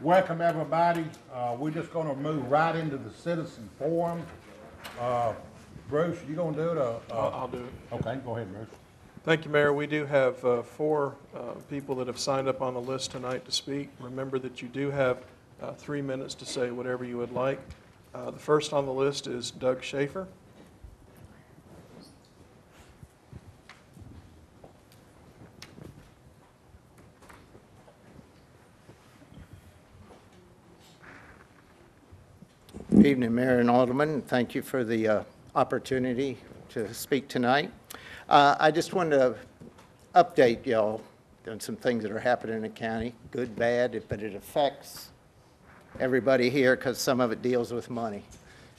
Welcome, everybody. We're just going to move right into the citizen forum. Bruce, you going to do it? I'll do it. Okay, go ahead, Bruce. Thank you, Mayor. We do have four people that have signed up on the list tonight to speak. Remember that you do have 3 minutes to say whatever you would like. The first on the list is Doug Schaefer. Good evening, Mayor and Alderman. Thank you for the opportunity to speak tonight. I just wanted to update y'all on some things that are happening in the county, good, bad, but it affects everybody here because some of it deals with money.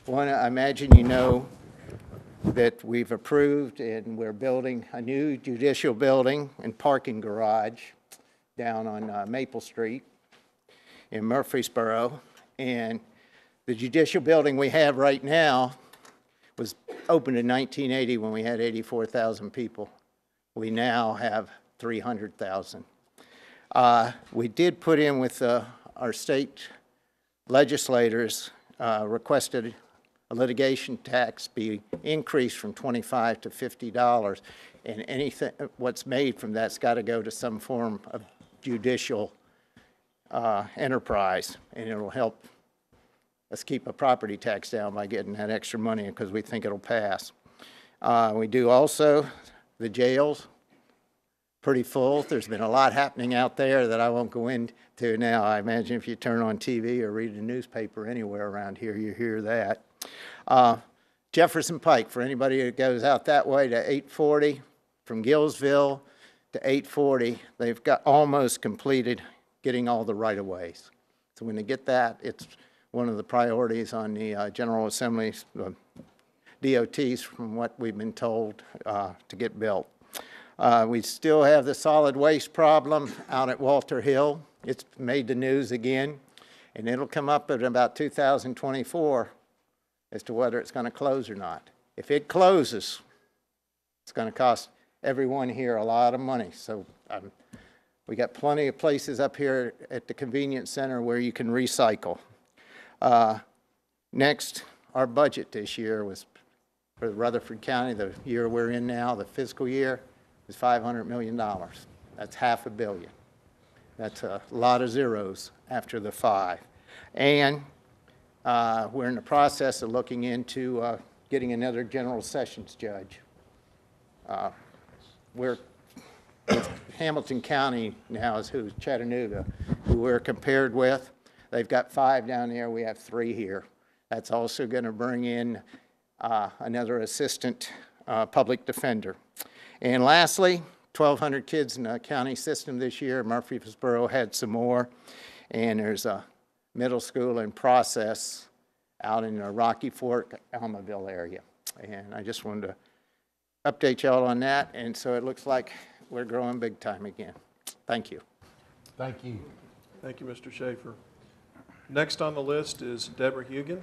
One, I imagine you know that we've approved and we're building a new judicial building and parking garage down on Maple Street in Murfreesboro. And the judicial building we have right now was opened in 1980 when we had 84,000 people. We now have 300,000. We did put in with our state legislators, requested a litigation tax be increased from $25 to $50, and anything what's made from that's got to go to some form of judicial enterprise, and it'll help us keep a property tax down by getting that extra money because we think it'll pass. We do also the jails, pretty full. There's been a lot happening out there that I won't go into now. I imagine if you turn on TV or read the newspaper anywhere around here, you hear that. Jefferson Pike, for anybody that goes out that way to 840, from Gillsville to 840, they've got almost completed getting all the right-of-ways. So when they get that, it's one of the priorities on the General Assembly's DOTs from what we've been told to get built. We still have the solid waste problem out at Walter Hill. It's made the news again, and it'll come up at about 2024 as to whether it's going to close or not. If it closes, it's going to cost everyone here a lot of money. So we got plenty of places up here at the convenience center where you can recycle. Next, our budget this year was for Rutherford County, the year we're in now, the fiscal year, is $500 million. That's $500 million. That's a lot of zeros after the 5. And we're in the process of looking into getting another general sessions judge. We're Hamilton County now is who Chattanooga, who we're compared with. They've got 5 down there. We have 3 here. That's also going to bring in another assistant public defender. And lastly, 1,200 kids in the county system this year. Murfreesboro had some more. And there's a middle school in process out in the Rocky Fork, Almaville area. And I just wanted to update y'all on that. And so it looks like we're growing big time again. Thank you. Thank you. Thank you, Mr. Schaefer. Next on the list is Deborah Hugan.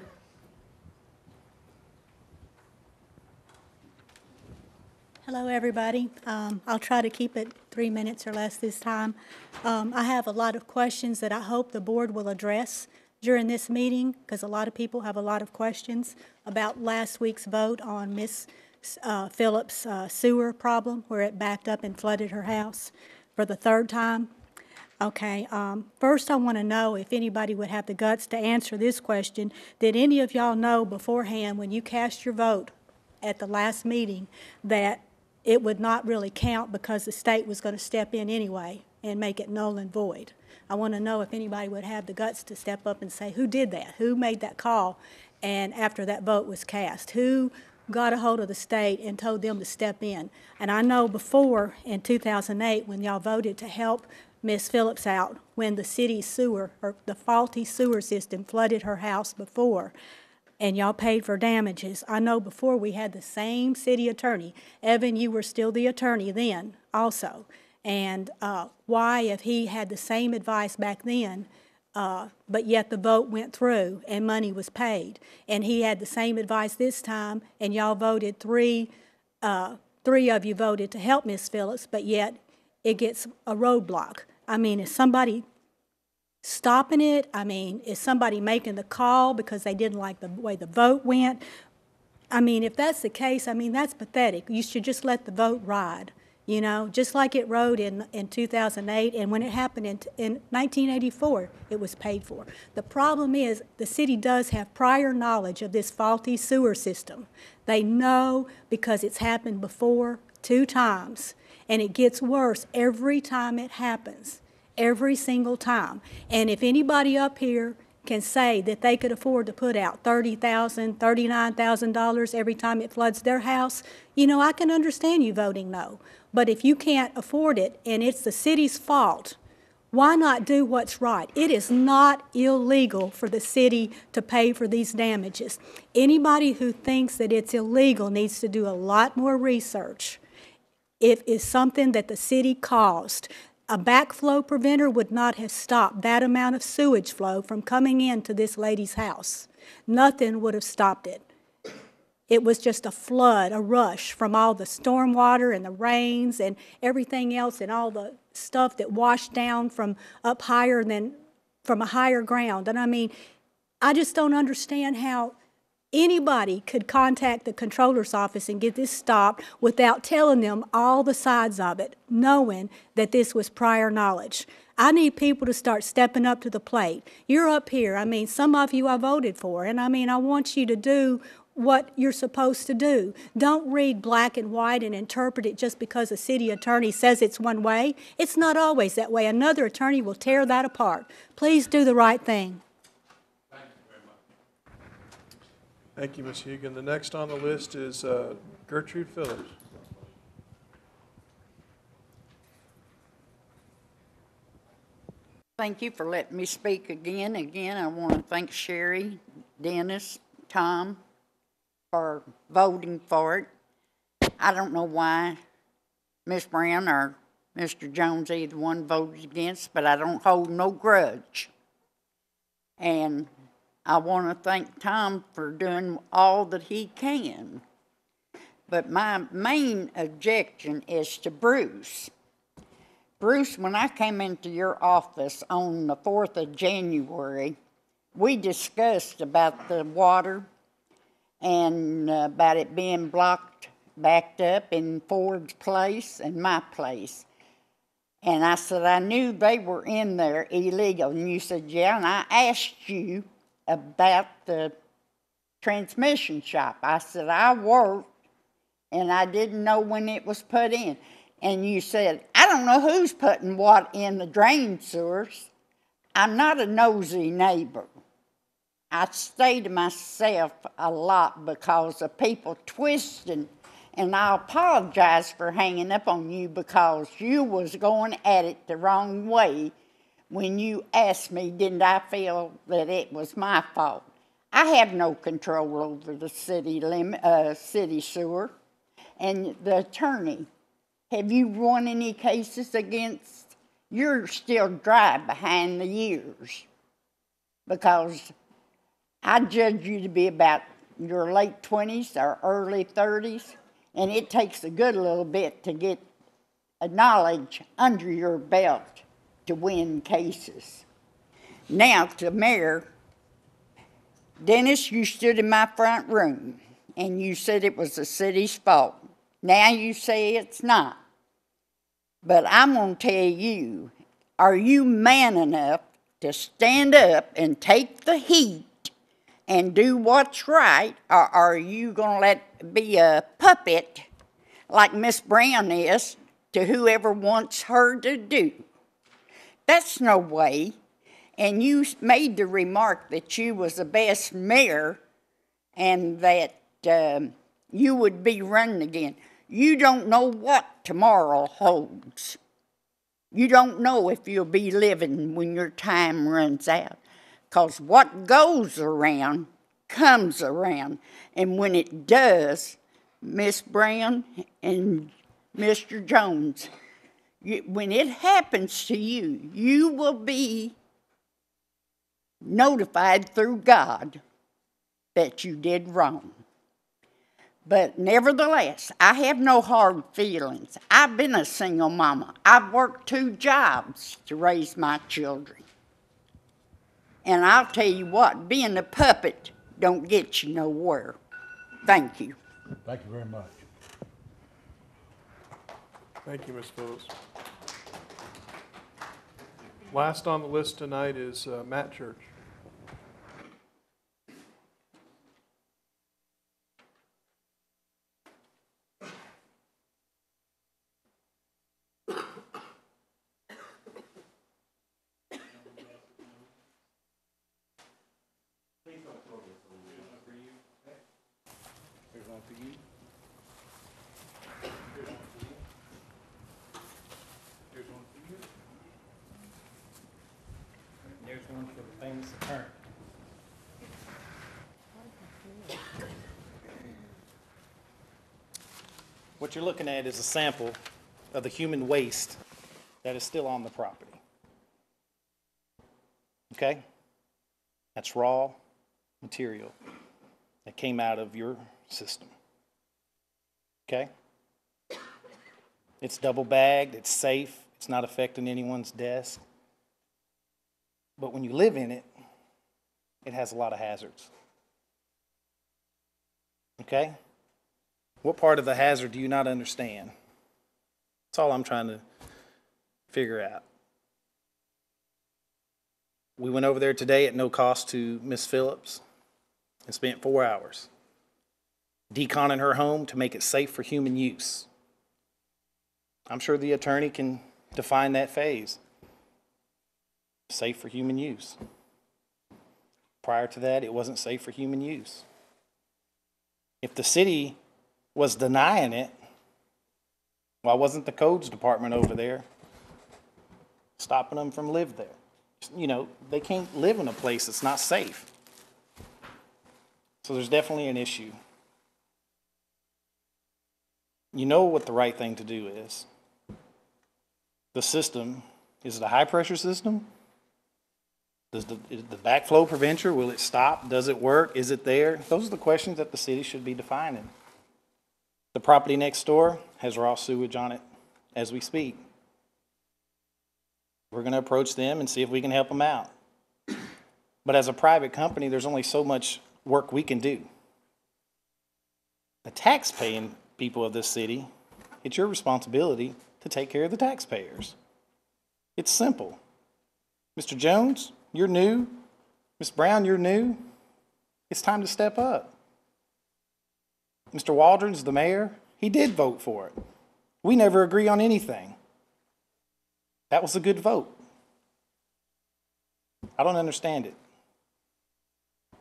Hello, everybody. I'll try to keep it 3 minutes or less this time. I have a lot of questions that I hope the board will address during this meeting because a lot of people have a lot of questions about last week's vote on Miss Phillips' sewer problem where it backed up and flooded her house for the 3rd time. Okay, first I want to know if anybody would have the guts to answer this question. Did any of y'all know beforehand when you cast your vote at the last meeting that it would not really count because the state was going to step in anyway and make it null and void? I want to know if anybody would have the guts to step up and say who did that, who made that call, and after that vote was cast, who got a hold of the state and told them to step in. And I know before in 2008 when y'all voted to help Miss Phillips out when the city sewer or the faulty sewer system flooded her house before and y'all paid for damages. I know before we had the same city attorney. Evan, you were still the attorney then also. And why, if he had the same advice back then, but yet the vote went through and money was paid, and he had the same advice this time, and y'all voted three of you voted to help Miss Phillips, but yet it gets a roadblock. I mean, if somebody stopping it? I mean, is somebody making the call because they didn't like the way the vote went? I mean, if that's the case, I mean, that's pathetic. You should just let the vote ride, you know, just like it rode in 2008, and when it happened in 1984, it was paid for. The problem is the city does have prior knowledge of this faulty sewer system. They know because it's happened before 2 times, and it gets worse every time it happens, every single time. And if anybody up here can say that they could afford to put out $30,000, $39,000 every time it floods their house, you know, I can understand you voting no. But if you can't afford it and it's the city's fault, why not do what's right? It is not illegal for the city to pay for these damages. Anybody who thinks that it's illegal needs to do a lot more research. It is something that the city caused. A backflow preventer would not have stopped that amount of sewage flow from coming into this lady's house. Nothing would have stopped it. It was just a flood, a rush from all the storm water and the rains and everything else and all the stuff that washed down from up higher than, from a higher ground. And I mean, I just don't understand how anybody could contact the controller's office and get this stopped without telling them all the sides of it, knowing that this was prior knowledge. I need people to start stepping up to the plate. You're up here. I mean, some of you I voted for, and I mean, I want you to do what you're supposed to do. Don't read black and white and interpret it just because a city attorney says it's one way. It's not always that way. Another attorney will tear that apart. Please do the right thing. Thank you, Ms. Hugan. The next on the list is Gertrude Phillips. Thank you for letting me speak again. Again, I want to thank Sherry, Dennis, Tom for voting for it. I don't know why Ms. Brown or Mr. Jones, either one, voted against, but I don't hold no grudge. And I want to thank Tom for doing all that he can. But my main objection is to Bruce. Bruce, when I came into your office on the 4th of January, we discussed about the water and about it being backed up in Ford's place and my place. And I said, I knew they were in there illegal. And you said, yeah, and I asked you about the transmission shop. I said, I worked and I didn't know when it was put in. And you said, I don't know who's putting what in the drain sewers. I'm not a nosy neighbor. I stay to myself a lot because of people twisting, and I apologize for hanging up on you because you was going at it the wrong way when you asked me, didn't I feel that it was my fault? I have no control over the city sewer. And the attorney, have you won any cases against? You're still dry behind the years because I judge you to be about your late 20s or early 30s, and it takes a good little bit to get a knowledge under your belt to win cases. Now to Mayor, Dennis, you stood in my front room and you said it was the city's fault. Now you say it's not. But I'm going to tell you, are you man enough to stand up and take the heat and do what's right, or are you going to be a puppet like Miss Brown is to whoever wants her to do? That's no way. And you made the remark that you was the best mayor and that you would be running again. You don't know what tomorrow holds. You don't know if you'll be living when your time runs out. Because what goes around comes around. And when it does, Miss Brown and Mr. Jones, when it happens to you, you will be notified through God that you did wrong. But nevertheless, I have no hard feelings. I've been a single mama. I've worked 2 jobs to raise my children. And I'll tell you what, being a puppet don't get you nowhere. Thank you. Thank you very much. Thank you, Ms. Phillips. Last on the list tonight is Matt Church. There's one for the famous attorney. What you're looking at is a sample of the human waste that is still on the property. Okay? That's raw material that came out of your system. Okay? It's double bagged, it's safe, it's not affecting anyone's desk. But when you live in it, it has a lot of hazards. Okay? What part of the hazard do you not understand? That's all I'm trying to figure out. We went over there today at no cost to Miss Phillips and spent 4 hours deconning her home to make it safe for human use. I'm sure the attorney can define that phase. Safe for human use. Prior to that, it wasn't safe for human use. If the city was denying it, why wasn't the codes department over there stopping them from living there? You know, they can't live in a place that's not safe. So there's definitely an issue. You know what the right thing to do is. The system, is it a high pressure system? Does the backflow preventer, will it stop? Does it work? Is it there? Those are the questions that the city should be defining. The property next door has raw sewage on it as we speak. We're going to approach them and see if we can help them out. But as a private company, there's only so much work we can do. The tax-paying people of this city, it's your responsibility to take care of the taxpayers. It's simple. Mr. Jones, you're new. Ms. Brown, you're new. It's time to step up. Mr. Waldron's the mayor. He did vote for it. We never agree on anything. That was a good vote. I don't understand it.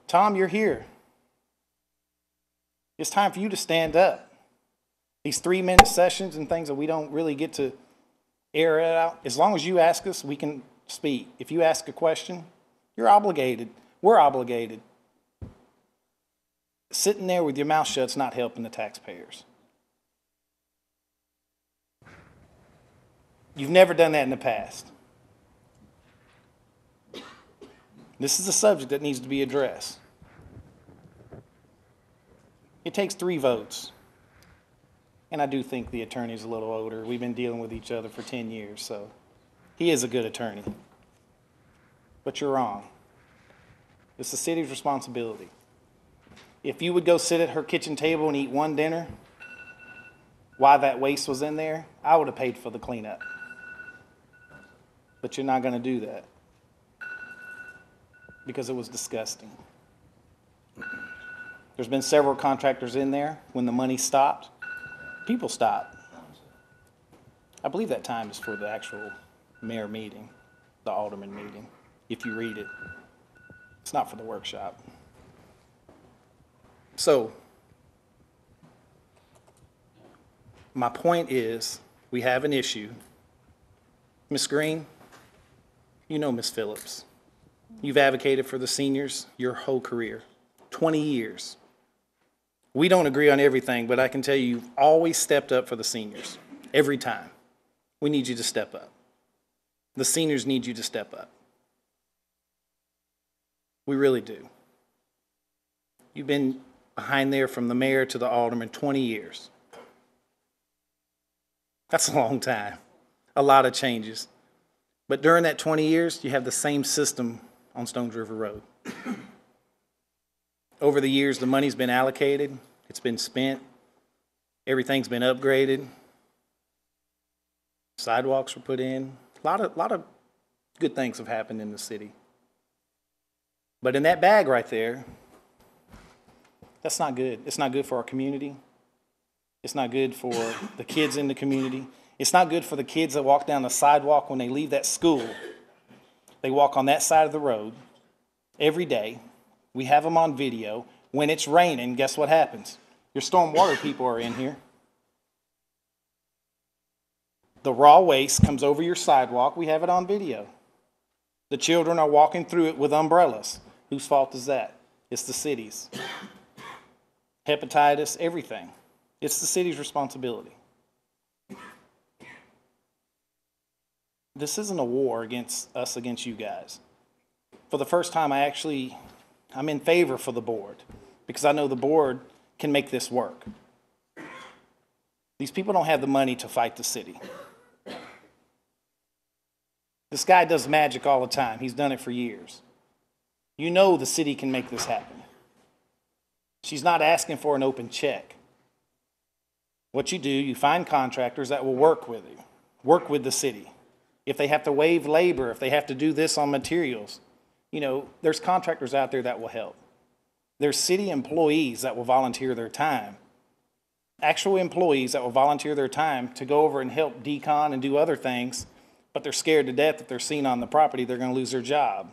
Tom, you're here. It's time for you to stand up. These 3-minute sessions and things that we don't really get to air it out, as long as you ask us, we can speak. If you ask a question, you're obligated. We're obligated. Sitting there with your mouth shut's not helping the taxpayers. You've never done that in the past. This is a subject that needs to be addressed. It takes 3 votes. And I do think the attorney's a little older. We've been dealing with each other for 10 years, so he is a good attorney. But you're wrong. It's the city's responsibility. If you would go sit at her kitchen table and eat one dinner, while that waste was in there, I would have paid for the cleanup. But you're not going to do that because it was disgusting. There's been several contractors in there. When the money stopped, people stopped. I believe that time is for the actual mayor meeting, the alderman meeting, if you read it. It's not for the workshop. So, my point is, we have an issue. Ms. Green, you know Ms. Phillips. You've advocated for the seniors your whole career, 20 years. We don't agree on everything, but I can tell you, you've always stepped up for the seniors, every time. We need you to step up. The seniors need you to step up. We really do. You've been behind there from the mayor to the alderman 20 years. That's a long time, a lot of changes. But during that 20 years, you have the same system on Stones River Road. Over the years, the money's been allocated, it's been spent, everything's been upgraded, sidewalks were put in, a lot of good things have happened in the city. But in that bag right there, that's not good. It's not good for our community. It's not good for the kids in the community. It's not good for the kids that walk down the sidewalk when they leave that school. They walk on that side of the road every day. We have them on video. When it's raining, guess what happens? Your stormwater people are in here. The raw waste comes over your sidewalk. We have it on video. The children are walking through it with umbrellas. Whose fault is that? It's the city's. Hepatitis, everything. It's the city's responsibility. This isn't a war against us, against you guys. For the first time, I'm in favor for the board because I know the board can make this work. These people don't have the money to fight the city. This guy does magic all the time. He's done it for years. You know the city can make this happen. She's not asking for an open check. What you do, you find contractors that will work with you, work with the city. If they have to waive labor, if they have to do this on materials, you know, there's contractors out there that will help. There's city employees that will volunteer their time. Actual employees that will volunteer their time to go over and help decon and do other things, but they're scared to death if they're seen on the property, they're going to lose their job.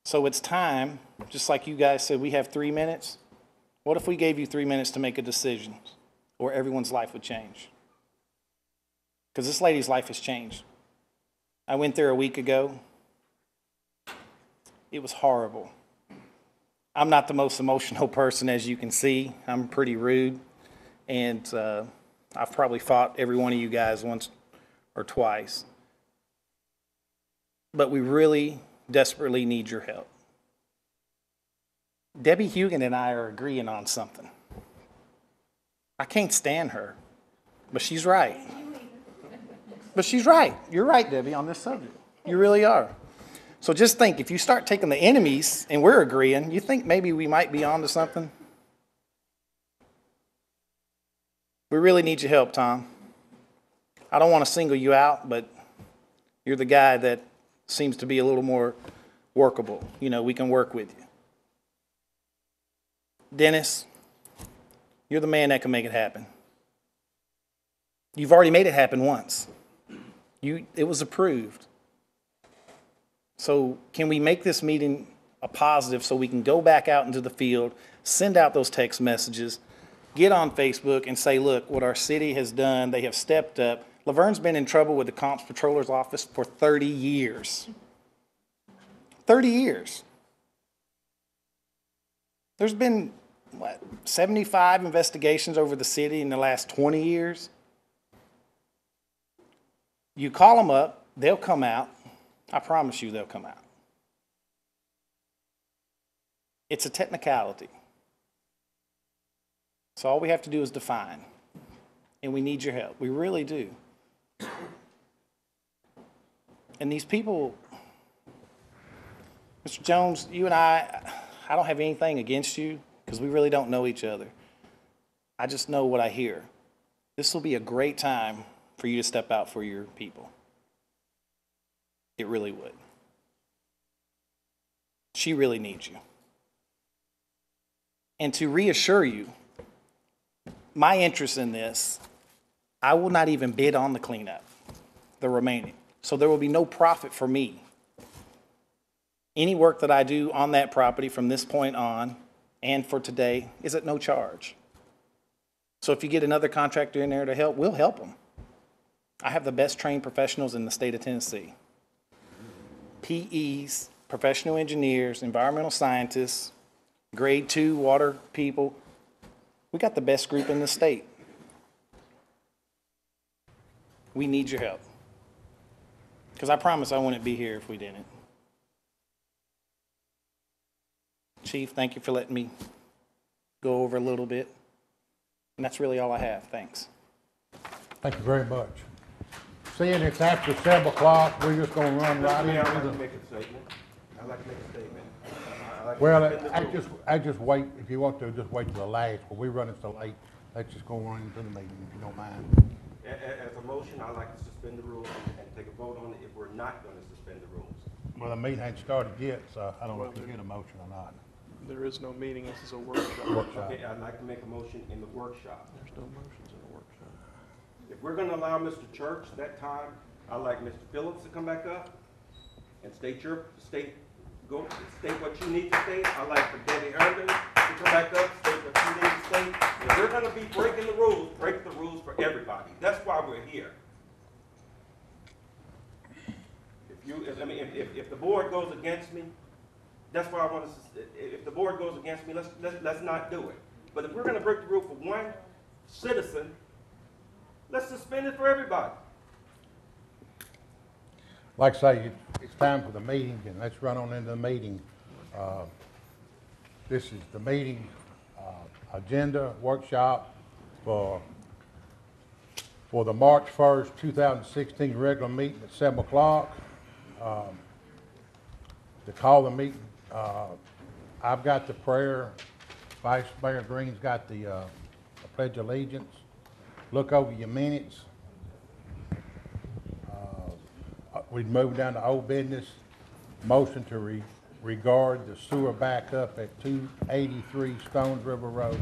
So it's time, just like you guys said, we have 3 minutes. What if we gave you 3 minutes to make a decision, or everyone's life would change? Because this lady's life has changed. I went there a week ago. It was horrible. I'm not the most emotional person, as you can see. I'm pretty rude, and I've probably fought every one of you guys once or twice. But we really desperately need your help. Debbie Hugan and I are agreeing on something. I can't stand her, but she's right. But she's right. You're right, Debbie, on this subject. You really are. So just think, if you start taking the enemies and we're agreeing, you think maybe we might be on to something? We really need your help, Tom. I don't want to single you out, but you're the guy that seems to be a little more workable. You know, we can work with you. Dennis, you're the man that can make it happen. You've already made it happen once. It was approved. So can we make this meeting a positive so we can go back out into the field, send out those text messages, get on Facebook and say, look, what our city has done, they have stepped up. Laverne's been in trouble with the Comptroller's Office for 30 years. 30 years. There's been, 75 investigations over the city in the last 20 years? You call them up, they'll come out. I promise you they'll come out. It's a technicality. So all we have to do is define. And we need your help. We really do. And these people, Mr. Jones, you and I don't have anything against you because we really don't know each other. I just know what I hear. This will be a great time for you to step out for your people. It really would. She really needs you. And to reassure you, my interest in this, I will not even bid on the cleanup, the remaining. So there will be no profit for me. Any work that I do on that property from this point on and for today is at no charge. So if you get another contractor in there to help, we'll help them. I have the best trained professionals in the state of Tennessee. PEs, professional engineers, environmental scientists, grade 2 water people. We got the best group in the state. We need your help. Because I promise I wouldn't be here if we didn't. Chief, thank you for letting me go over a little bit. And that's really all I have. Thanks. Thank you very much. seeing it's after 7 o'clock, we're just gonna run right Mayor, I'd into like to the. make a statement. I'd like to make a statement. I'd like to Well, suspend the rules. I just wait, if you want to, just wait till the last, but we're running so late, let's just go right into the meeting, if you don't mind. As a motion, I'd like to suspend the rules and take a vote on it if we're not going to suspend the rules. Well, the meeting ain't started yet, so I don't know if we get a motion or not. There is no meeting, this is a workshop. Workshop. Okay, I'd like to make a motion in the workshop. There's no motions in a workshop. If we're going to allow Mr. Church that time, I'd like Mr. Phillips to come back up and state what you need to state. I'd like for Debbie Herndon to come back up, state what you need to state. If we're going to be breaking the rules, break the rules for everybody. That's why we're here. If the board goes against me, that's why I want to, if the board goes against me, let's not do it. But if we're going to break the rule for one citizen, let's suspend it for everybody. Like I say, it's time for the meeting, and let's run on into the meeting. This is the meeting agenda workshop for the March 1st, 2016 regular meeting at 7 o'clock. To call the meeting, I've got the prayer, Vice Mayor Green's got the Pledge of Allegiance. Look over your minutes. We'd move down to old business. Motion to regard the sewer backup at 283 Stones River Road.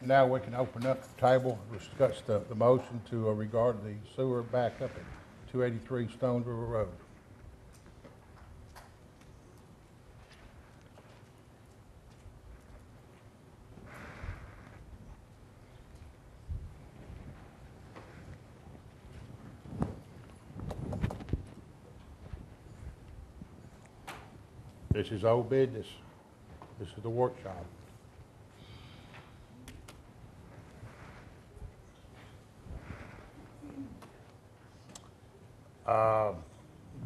Now we can open up the table, discuss the motion to regard the sewer backup at 283 Stones River Road. This is old business. This is the workshop.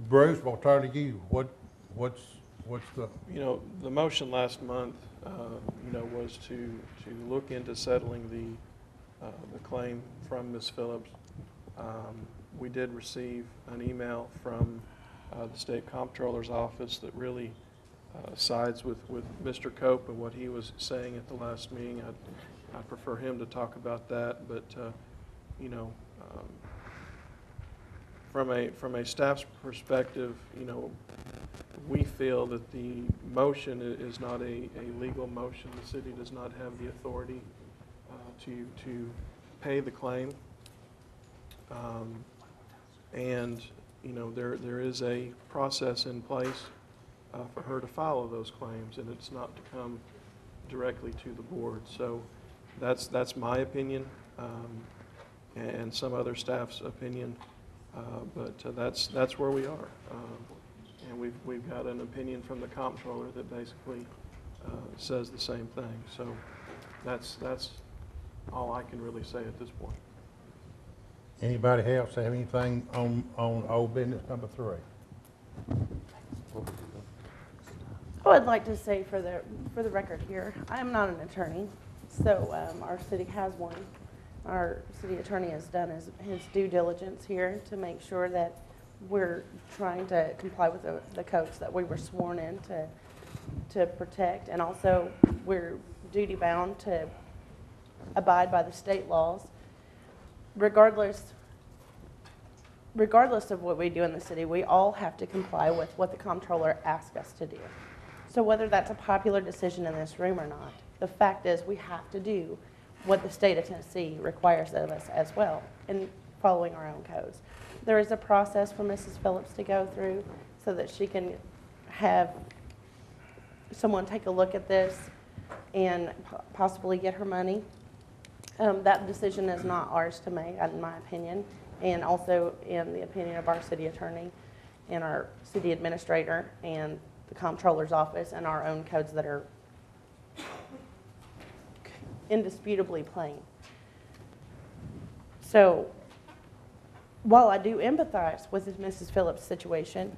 Bruce, we'll turn to you. What's the, You know, the motion last month, was to look into settling the claim from Ms. Phillips. We did receive an email from the State Comptroller's Office that really sides with Mr. Cope and what he was saying at the last meeting. I prefer him to talk about that, but, from a staff's perspective, we feel that the motion is not a legal motion. The city does not have the authority to pay the claim. And, there is a process in place for her to follow those claims, and it's not to come directly to the board. So that's my opinion, and some other staff's opinion. But that's where we are. And we've got an opinion from the comptroller that basically says the same thing. So that's all I can really say at this point. anybody else have anything on old business number 3? I would like to say for the record here, I am not an attorney, so our city has one. Our city attorney has done his due diligence here to make sure that we're trying to comply with the codes that we were sworn in to protect, and also we're duty bound to abide by the state laws, regardless of what we do in the city. We all have to comply with what the comptroller asks us to do. So whether that's a popular decision in this room or not, the fact is we have to do what the state of Tennessee requires of us as well in following our own codes. There is a process for Mrs. Phillips to go through so that she can have someone take a look at this and possibly get her money. That decision is not ours to make, in my opinion, and also in the opinion of our city attorney and our city administrator and the comptroller's office and our own codes that are indisputably plain. So while I do empathize with Mrs. Phillips' situation,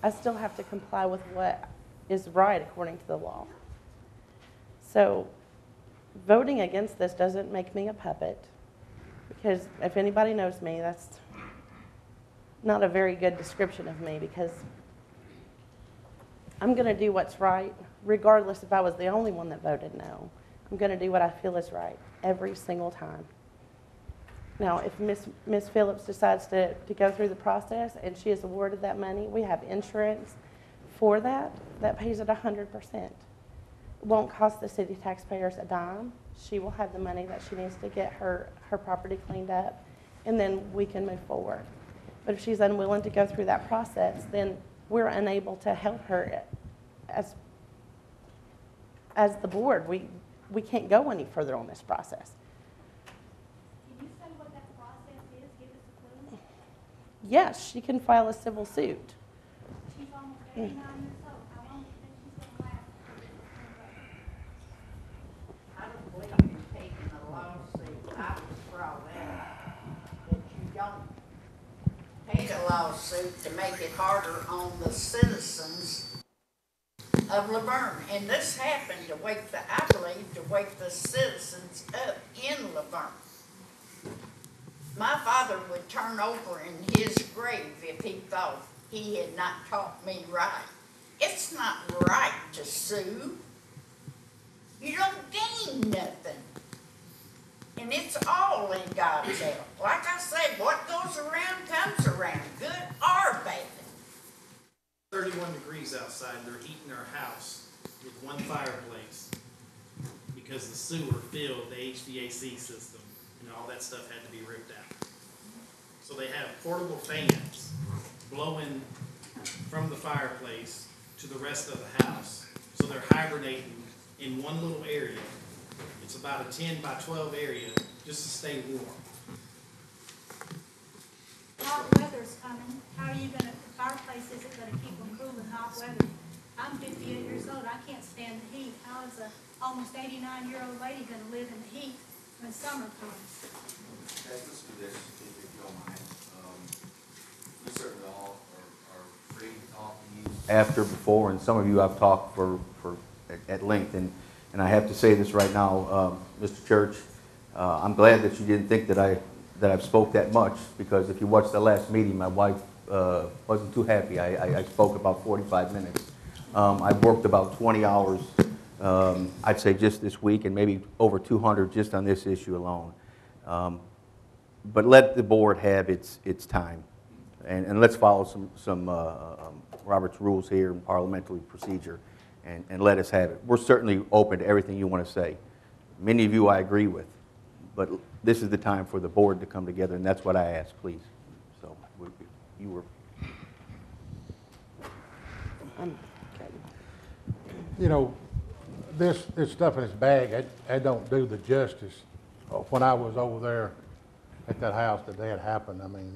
I still have to comply with what is right according to the law. So voting against this doesn't make me a puppet. because if anybody knows me, that's not a very good description of me, because I'm going to do what's right, regardless if I was the only one that voted no. I'm going to do what I feel is right every single time. Now, if Ms. Phillips decides to go through the process and she is awarded that money, we have insurance for that pays it 100%. It won't cost the city taxpayers a dime. She will have the money that she needs to get her property cleaned up, and then we can move forward. But if she's unwilling to go through that process, then we're unable to help her as the board. We can't go any further on this process. Can you say what that process is? Give us a clue. Yes, she can file a civil suit. She's almost 89 years old. How long do you think she's going to last? I don't believe in taking a lawsuit. I was brought up that you don't take a lawsuit to make it harder on the citizens of Laverne. And this happened to I believe, to wake the citizens up in Laverne. My father would turn over in his grave if he thought he had not taught me right. It's not right to sue. You don't gain nothing. And it's all in God's help. Like I said, what goes around comes around, good or bad. 31 degrees outside, they're heating their house with one fireplace because the sewer filled the HVAC system and all that stuff had to be ripped out. So they have portable fans blowing from the fireplace to the rest of the house. So they're hibernating in one little area. It's about a 10 by 12 area just to stay warm. Hot weather's coming. How are you going to, the fireplace isn't going to keep them cool in hot weather. I'm 58 years old. I can't stand the heat. How is a almost 89-year-old lady going to live in the heat when summer comes? Let's do this, if you don't mind. You certainly all are free to talk to you after, before, and some of you I've talked at length. And I have to say this right now, Mr. Church, I'm glad that you didn't think that I've spoke that much, because if you watched the last meeting, my wife wasn't too happy. I spoke about 45 minutes. I've worked about 20 hours, I'd say just this week, and maybe over 200 just on this issue alone. But let the board have its time, and let's follow some Robert's rules here and parliamentary procedure, and let us have it. We're certainly open to everything you want to say. Many of you I agree with, but this is the time for the board to come together, and that's what I ask, please. So you were. You know, this stuff in this bag, I don't do the justice. When I was over there at that house the day it happened, I mean,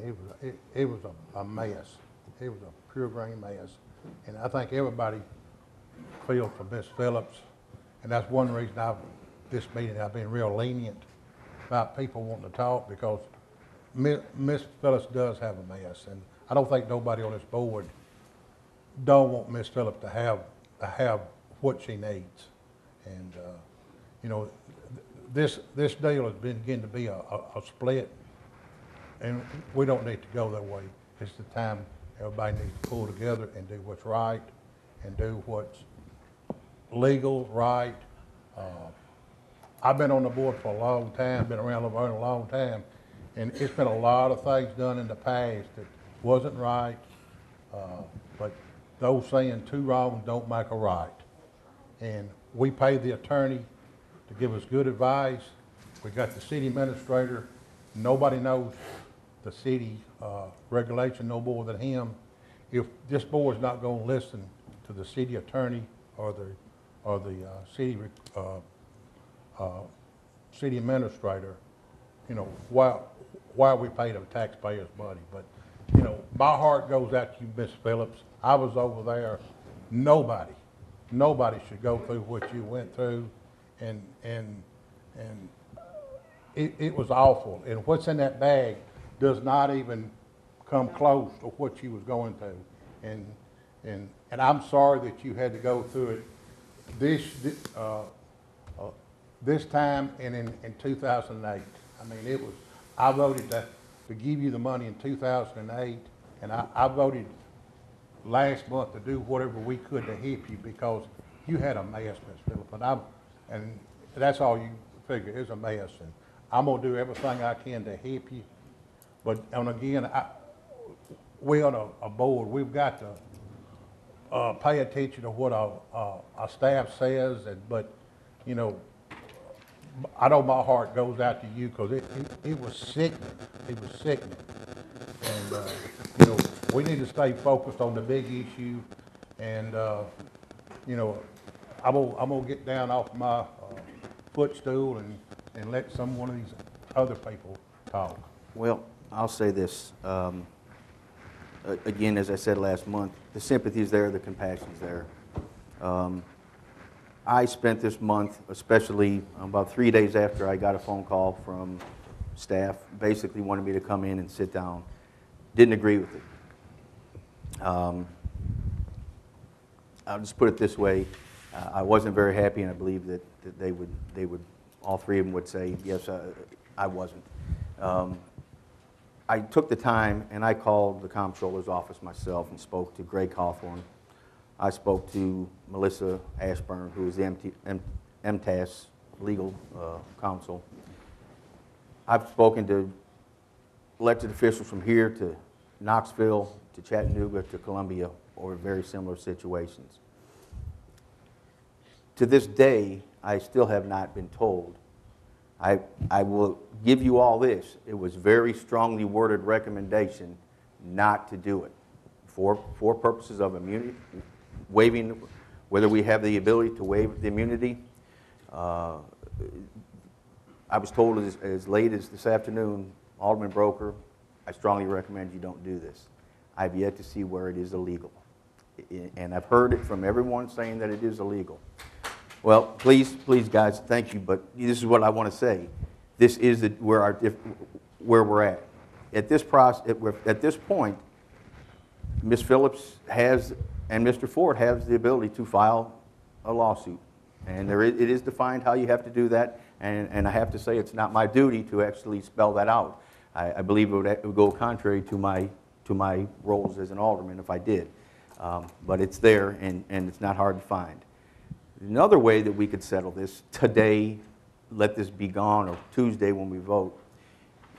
it was a mess. It was a pure grain mess. And I think everybody feels for Miss Phillips, and that's one reason this meeting I've been real lenient about people wanting to talk, because Miss Phillips does have a mess, and I don't think nobody on this board don't want Miss Phillips to have what she needs. And you know, this deal has been getting to be a split, and we don't need to go that way. It's the time everybody needs to pull together and do what's right, and do what's legal, right. I've been on the board for a long time, been around Laverne a long time, and it's been a lot of things done in the past that wasn't right, but those saying two wrongs don't make a right. And we pay the attorney to give us good advice. We got the city administrator. Nobody knows the city regulation no more than him. If this board's not going to listen to the city attorney or the city administrator, you know, why we pay the taxpayers' money? But you know, my heart goes out to you, Miss Phillips. I was over there. Nobody should go through what you went through, and it was awful. And what's in that bag does not even come close to what you was going through. And I'm sorry that you had to go through it this time and in 2008. I mean, I voted to give you the money in 2008, and I voted last month to do whatever we could to help you because you had a mess, Miss Phillip, and that's all you figure is a mess. And I'm gonna do everything I can to help you. But and again, we on a board, we've got to pay attention to what our staff says. But you know, I know my heart goes out to you because it was sickening. It was sickening. And you know, we need to stay focused on the big issue. And you know, I'm gonna get down off my footstool and let one of these other people talk. Well, I'll say this. Again, as I said last month, the sympathy is there, the compassion is there. I spent this month, especially about 3 days after I got a phone call from staff, basically wanted me to come in and sit down. Didn't agree with it. I'll just put it this way. I wasn't very happy, and I believe that they would, all three of them would say, yes, I wasn't. I took the time and I called the comptroller's office myself and spoke to Greg Hawthorne. I spoke to Melissa Ashburn, who is the MTAS legal counsel. I've spoken to elected officials from here to Knoxville, to Chattanooga, to Columbia over very similar situations. To this day, I still have not been told. I will give you all this. It was very strongly worded recommendation not to do it for purposes of immunity, waiving, whether we have the ability to waive the immunity. I was told as late as this afternoon, Alderman Broker, I strongly recommend you don't do this. I've yet to see where it is illegal. And I've heard it from everyone saying that it is illegal. Well, please, guys, thank you, but this is what I want to say. This is where we're at. At this point, Ms. Phillips has, and Mr. Ford has the ability to file a lawsuit. And it is defined how you have to do that, and I have to say it's not my duty to actually spell that out. I believe it would go contrary to my roles as an alderman if I did. But it's there, and it's not hard to find. Another way that we could settle this today, let this be gone, or Tuesday when we vote,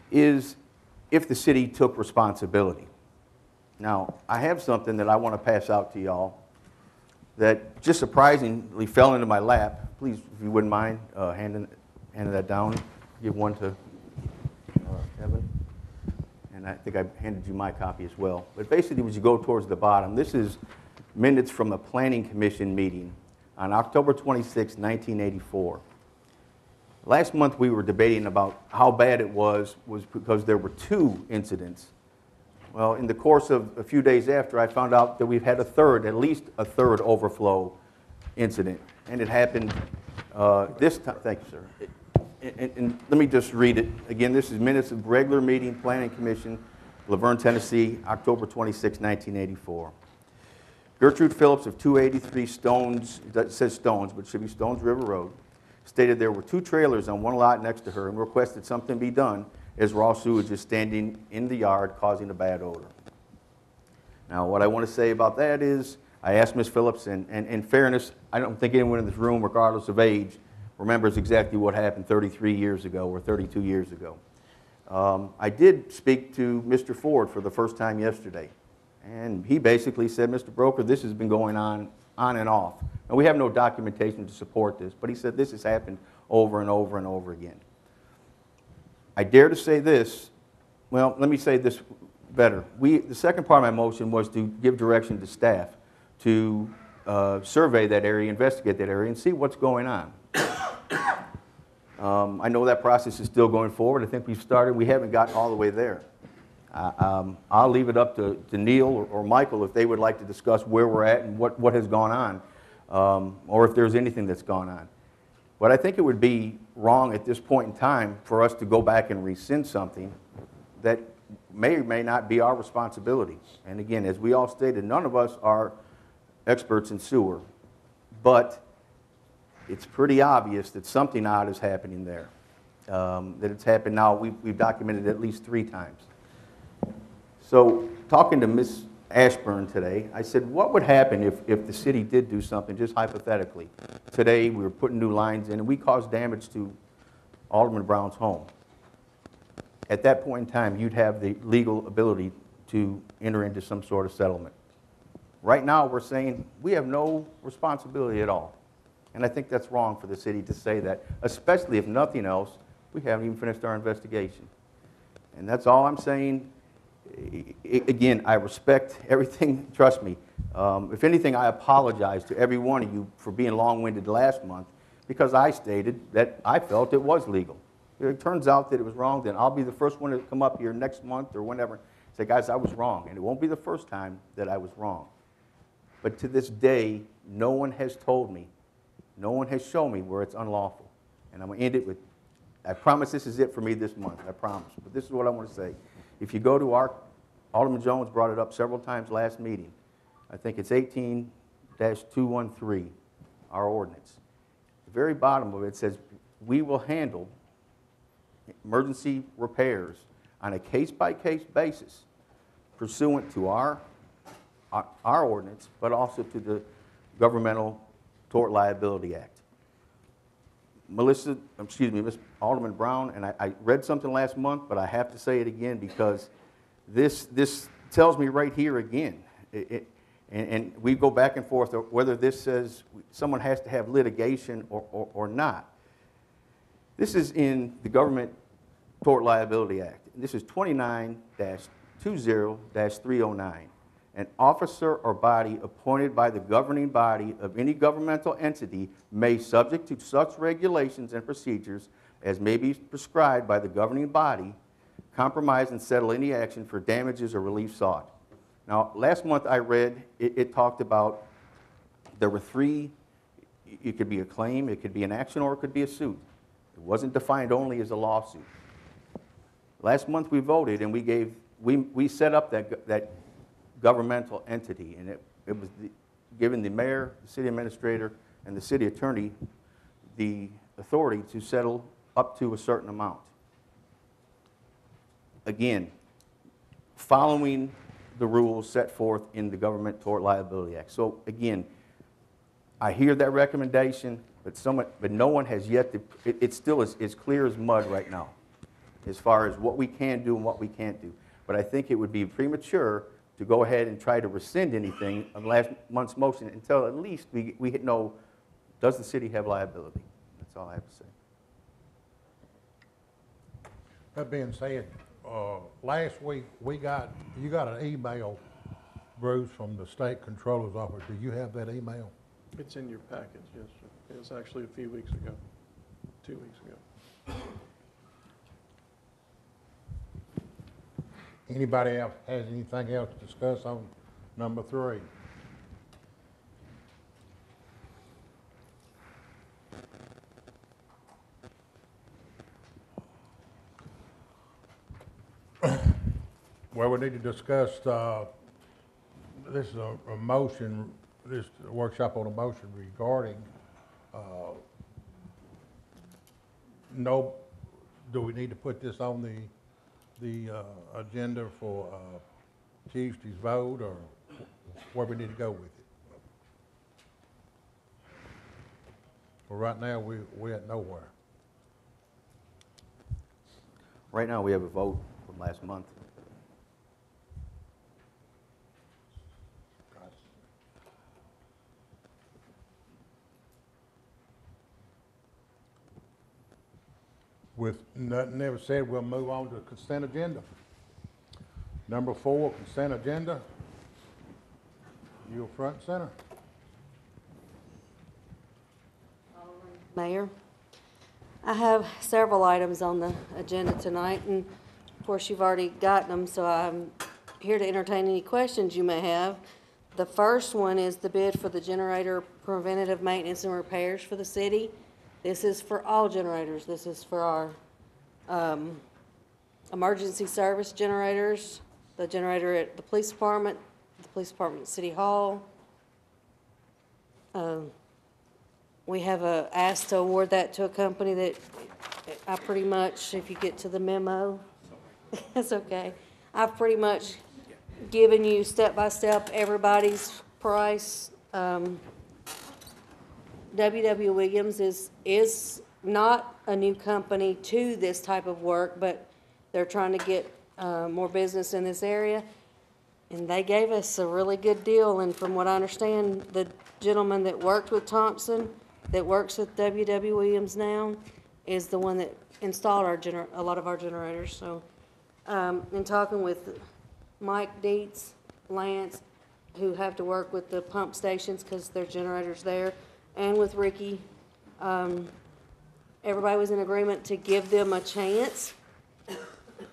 is if the city took responsibility. Now, I have something that I want to pass out to y'all that just surprisingly fell into my lap. Please, if you wouldn't mind handing that down. Give one to Kevin. And I think I handed you my copy as well. But basically, as you go towards the bottom, this is minutes from a planning commission meeting on October 26, 1984. Last month we were debating about how bad it was because there were 2 incidents. Well, in the course of a few days after, I found out that we've had at least a third overflow incident. And it happened this time. Thank you, sir. And let me just read it. Again, this is minutes of regular meeting, Planning Commission, Laverne, Tennessee, October 26, 1984. Gertrude Phillips of 283 Stones, that says Stones, but it should be Stones River Road, stated there were 2 trailers on one lot next to her and requested something be done as raw sewage is standing in the yard causing a bad odor. Now, what I want to say about that is I asked Ms. Phillips, and in fairness, I don't think anyone in this room, regardless of age, remembers exactly what happened 33 years ago or 32 years ago. I did speak to Mr. Ford for the first time yesterday. And he basically said, Mr. Broker, this has been going on and off. Now, we have no documentation to support this, but he said this has happened over and over and over again. I dare to say this, well, let me say this better. The second part of my motion was to give direction to staff to survey that area, investigate that area, and see what's going on. I know that process is still going forward. I think we've started. We haven't gotten all the way there. I'll leave it up to Neil or Michael if they would like to discuss where we're at and what has gone on, or if there's anything that's gone on. But I think it would be wrong at this point in time for us to go back and rescind something that may or may not be our responsibility. And again, as we all stated, none of us are experts in sewer, but it's pretty obvious that something odd is happening there. that it's happened now. We've documented it at least 3 times. So talking to Ms. Ashburn today, I said, what would happen if the city did do something, just hypothetically? Today, we were putting new lines in, and we caused damage to Alderman Brown's home. At that point in time, you'd have the legal ability to enter into some sort of settlement. Right now, we're saying we have no responsibility at all. And I think that's wrong for the city to say that, especially if nothing else, we haven't even finished our investigation. And that's all I'm saying. Again, I respect everything, trust me. If anything, I apologize to every one of you for being long-winded last month because I stated that I felt it was legal. If it turns out that it was wrong, then I'll be the first one to come up here next month or whenever and say, guys, I was wrong. And it won't be the first time that I was wrong. But to this day, no one has told me, no one has shown me where it's unlawful. And I'm going to end it with, I promise this is it for me this month, I promise. But this is what I want to say. If you go to our, Alderman Jones brought it up several times last meeting. I think it's 18-213, our ordinance. The very bottom of it says, we will handle emergency repairs on a case-by-case basis pursuant to our ordinance, but also to the Governmental Tort Liability Act. Miss Alderman Brown, and I read something last month, but I have to say it again because this tells me right here again, and we go back and forth whether this says someone has to have litigation or not. This is in the Government Tort Liability Act. This is 29-20-309. An officer or body appointed by the governing body of any governmental entity may, subject to such regulations and procedures as may be prescribed by the governing body, compromise and settle any action for damages or relief sought. Now, last month I read, it talked about there were 3, it could be a claim, it could be an action, or it could be a suit. It wasn't defined only as a lawsuit. Last month we voted and we set up that governmental entity, and it was giving the mayor, the city administrator, and the city attorney the authority to settle up to a certain amount. Again, following the rules set forth in the Government Tort Liability Act. So again, I hear that recommendation, but no one has yet to, it's still as clear as mud right now as far as what we can do and what we can't do. But I think it would be premature to go ahead and try to rescind anything of last month's motion until at least we know, does the city have liability? That's all I have to say. That being said, last week you got an email, Bruce, from the state controller's office. Do you have that email? It's in your package, yes, sir. It was actually a few weeks ago, 2 weeks ago. Anybody else has anything else to discuss on number 3? Well, we need to discuss, this is a motion, this workshop on a motion regarding, do we need to put this on the agenda for Tuesday's vote, or where we need to go with it? Well, right now, we're at nowhere. Right now, we have a vote from last month. With nothing ever said, we'll move on to the consent agenda. Number 4, consent agenda. You're front and center. Mayor, I have several items on the agenda tonight, and of course you've already gotten them, so I'm here to entertain any questions you may have. The first one is the bid for the generator preventative maintenance and repairs for the city. This is for all generators. This is for our emergency service generators, the generator at the police department at City Hall. We have asked to award that to a company that I pretty much, if you get to the memo, that's okay. I've pretty much given you step by step everybody's price. W.W. Williams is not a new company to this type of work, but they're trying to get more business in this area. And they gave us a really good deal, and from what I understand, the gentleman that worked with Thompson, that works with W.W. Williams now, is the one that installed a lot of our generators. So, in talking with Mike Dietz, Lance, who have to work with the pump stations because their generators there, and with Ricky, everybody was in agreement to give them a chance.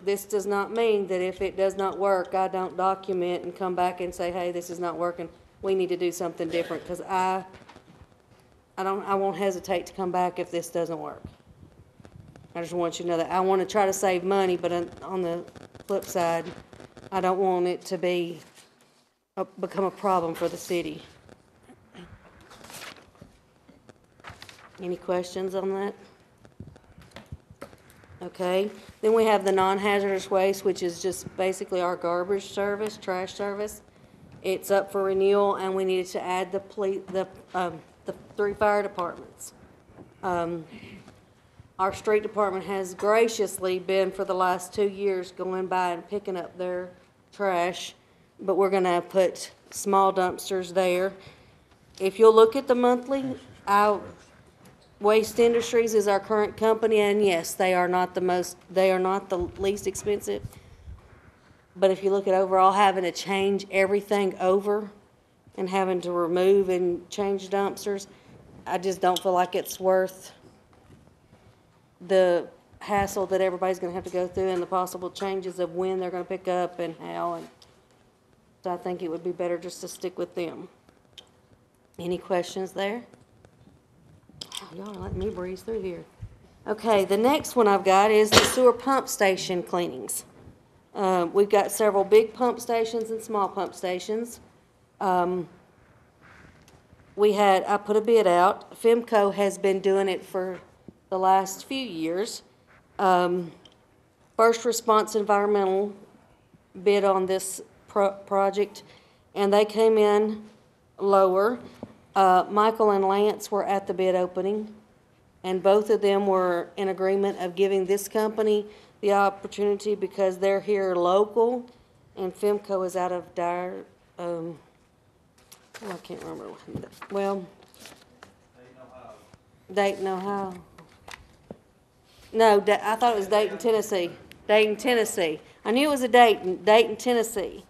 This does not mean that if it does not work, I don't document and come back and say, hey, this is not working. We need to do something different, because I won't hesitate to come back if this doesn't work. I just want you to know that I want to try to save money, but on the flip side, I don't want it to become a problem for the city. Any questions on that? Okay, then we have the non-hazardous waste, which is just basically our garbage service, trash service. It's up for renewal, and we needed to add the 3 fire departments. Our street department has graciously been, for the last 2 years, going by and picking up their trash, but we're gonna put small dumpsters there. If you'll look at the monthly, Waste Industries is our current company, and yes, they are not the least expensive. But if you look at overall having to change everything over and having to remove and change dumpsters, I just don't feel like it's worth the hassle that everybody's gonna have to go through and the possible changes of when they're gonna pick up and how. And so I think it would be better just to stick with them. Any questions there? Y'all are letting me breeze through here. Okay, the next one I've got is the sewer pump station cleanings. We've got several big pump stations and small pump stations. I put a bid out. FEMCO has been doing it for the last few years. First Response Environmental bid on this project, and they came in lower. Michael and Lance were at the bid opening, and both of them were in agreement of giving this company the opportunity because they're here local, and FEMCO is out of I can't remember. Well, Dayton, Ohio. No, I thought it was Dayton, Tennessee. Dayton, Tennessee. I knew it was Dayton, Tennessee.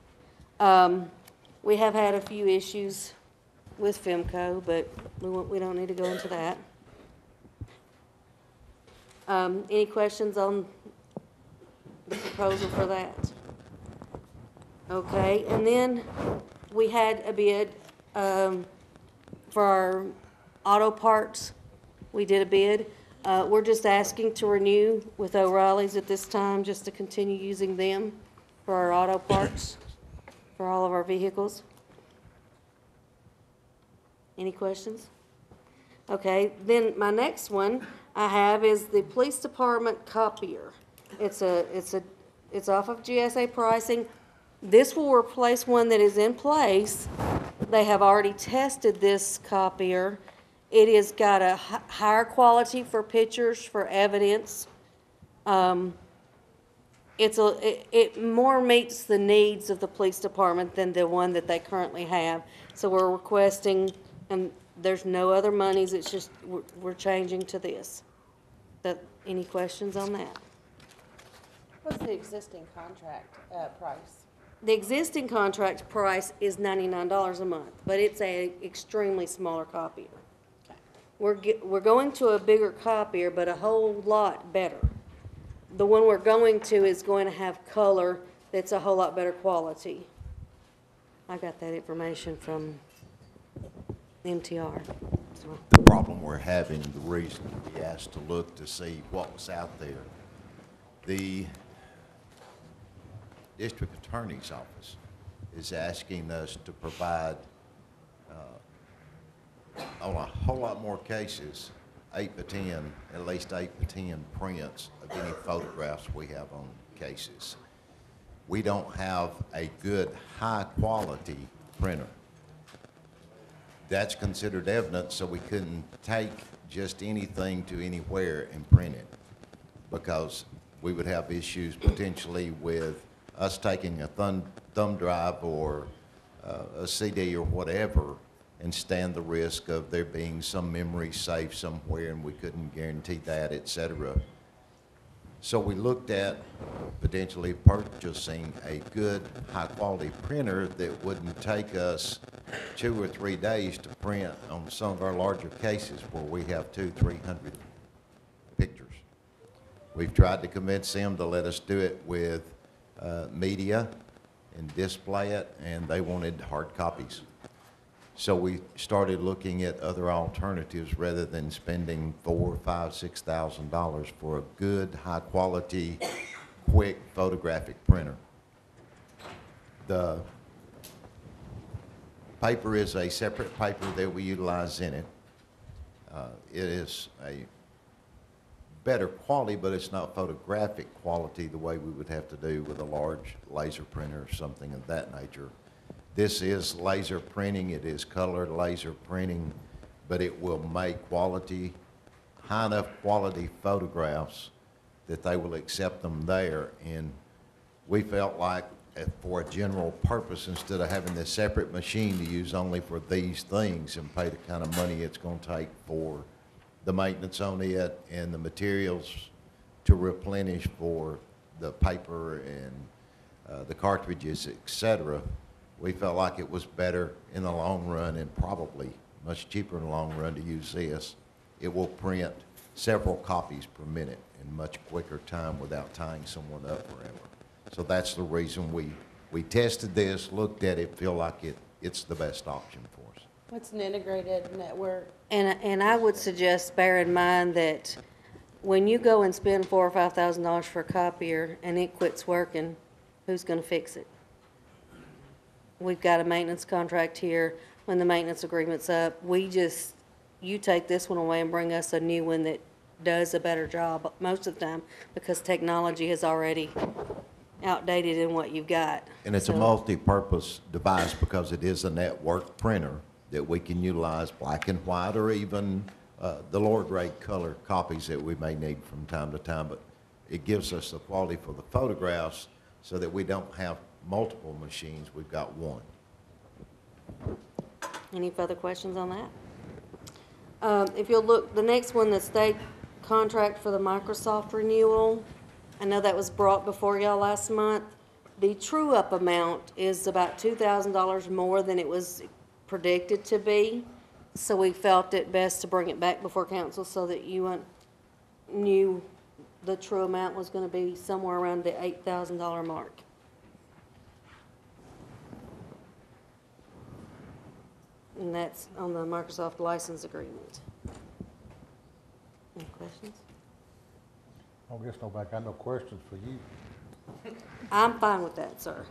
We have had a few issues with FEMCO, but we don't need to go into that. Any questions on the proposal for that? Okay, and then we had a bid for our auto parts. We did a bid. We're just asking to renew with O'Reilly's at this time, just to continue using them for our auto parts for all of our vehicles. Any questions? Okay, then my next one I have is the police department copier. It's off of GSA pricing. This will replace one that is in place. They have already tested this copier. It has got a higher quality for pictures, for evidence. It more meets the needs of the police department than the one that they currently have. So we're requesting, and there's no other monies, it's just we're changing to this. Any questions on that? What's the existing contract price? The existing contract price is $99 a month, but it's a extremely smaller copier. We're going to a bigger copier, but a whole lot better. The one we're going to is going to have color that's a whole lot better quality. I got that information from MTR. So. The problem we're having, the reason we asked to look to see what was out there, the district attorney's office is asking us to provide, on a whole lot more cases, at least 8 to 10 prints of any photographs we have on cases. We don't have a good, high-quality printer. That's considered evidence, so we couldn't take just anything to anywhere and print it, because we would have issues potentially with us taking a thumb drive or a CD or whatever and stand the risk of there being some memory safe somewhere, and we couldn't guarantee that, et cetera. So we looked at potentially purchasing a good, high-quality printer that wouldn't take us 2 or 3 days to print on some of our larger cases where we have 200-300 pictures. We've tried to convince them to let us do it with media and display it, and they wanted hard copies. So we started looking at other alternatives rather than spending $4,000, $5,000, $6,000 for a good, high-quality, quick photographic printer. The paper is a separate paper that we utilize in it. It is a better quality, but it's not photographic quality the way we would have to do with a large laser printer or something of that nature. This is laser printing, it is color laser printing, but it will make quality, high enough quality photographs that they will accept them there. And we felt like for a general purpose, instead of having this separate machine to use only for these things and pay the kind of money it's going to take for the maintenance on it and the materials to replenish for the paper and the cartridges, et cetera, we felt like it was better in the long run and probably much cheaper in the long run to use this. It will print several copies per minute in much quicker time without tying someone up forever. So that's the reason we tested this, looked at it, feel like it's the best option for us. What's an integrated network? And I would suggest bear in mind that when you go and spend $4,000 or $5,000 for a copier and it quits working, who's going to fix it? We've got a maintenance contract here. When the maintenance agreement's up, you take this one away and bring us a new one that does a better job most of the time, because technology is already outdated in what you've got. And it's a multi-purpose device because it is a network printer that we can utilize black and white or even the lower grade color copies that we may need from time to time. But it gives us the quality for the photographs so that we don't have multiple machines, we've got one. Any further questions on that? If you'll look, the next one, the state contract for the Microsoft renewal, I know that was brought before y'all last month. The true-up amount is about $2,000 more than it was predicted to be, so we felt it best to bring it back before council so that you knew the true amount was going to be somewhere around the $8,000 mark. And that's on the Microsoft license agreement. Any questions? I guess nobody got no questions for you. I'm fine with that, sir.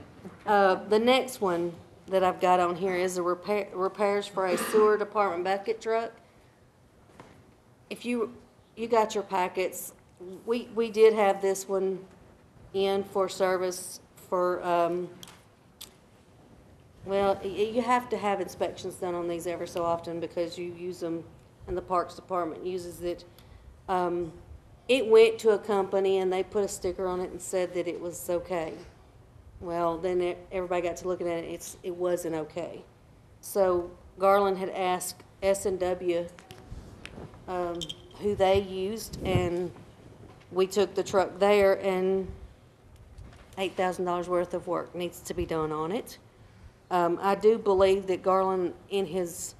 The next one that I've got on here is the repairs for a sewer department bucket truck. If you got your packets, we did have this one in for service for, well, you have to have inspections done on these ever so often because you use them and the Parks Department uses it. It went to a company and they put a sticker on it and said that it was okay. Well, then everybody got to looking at it, it wasn't okay. So Garland had asked S&W who they used, and we took the truck there, and $8,000 worth of work needs to be done on it. I do believe that Garland, in his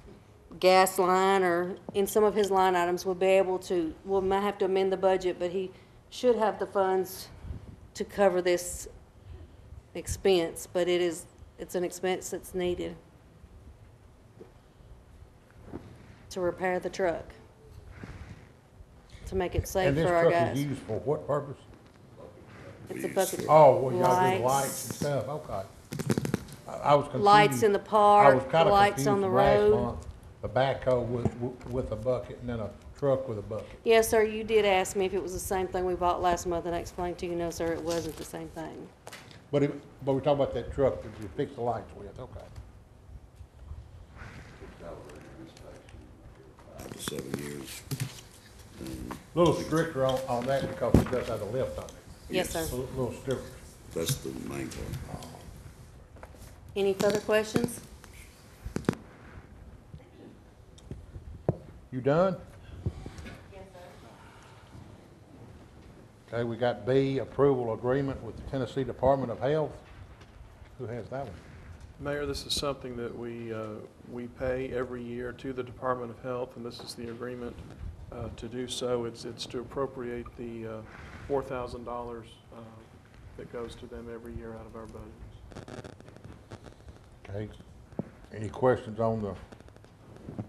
gas line or in some of his line items, will be able to, we might have to amend the budget, but he should have the funds to cover this expense, but it's an expense that's needed to repair the truck, to make it safe for our And this truck guys. is used for what purpose? It's a bucket. Oh, well, y'all do the lights and stuff, okay. I was confused. Lights in the park, lights on the road. A backhoe with a bucket and then a truck with a bucket. Yes, sir, you did ask me if it was the same thing we bought last month, and I explained to you, no, sir, it wasn't the same thing. But we're talking about that truck that you fix the lights with, okay. 7 years. A little stricter on that because it does have a lift on it. Yes, sir. A little stricter. That's the main part. Any further questions? You done? Yes, sir. Okay, we got B, approval agreement with the Tennessee Department of Health. Who has that one? Mayor, this is something that we pay every year to the Department of Health, and this is the agreement to do so. It's to appropriate the $4,000 that goes to them every year out of our budgets. Okay. Any questions on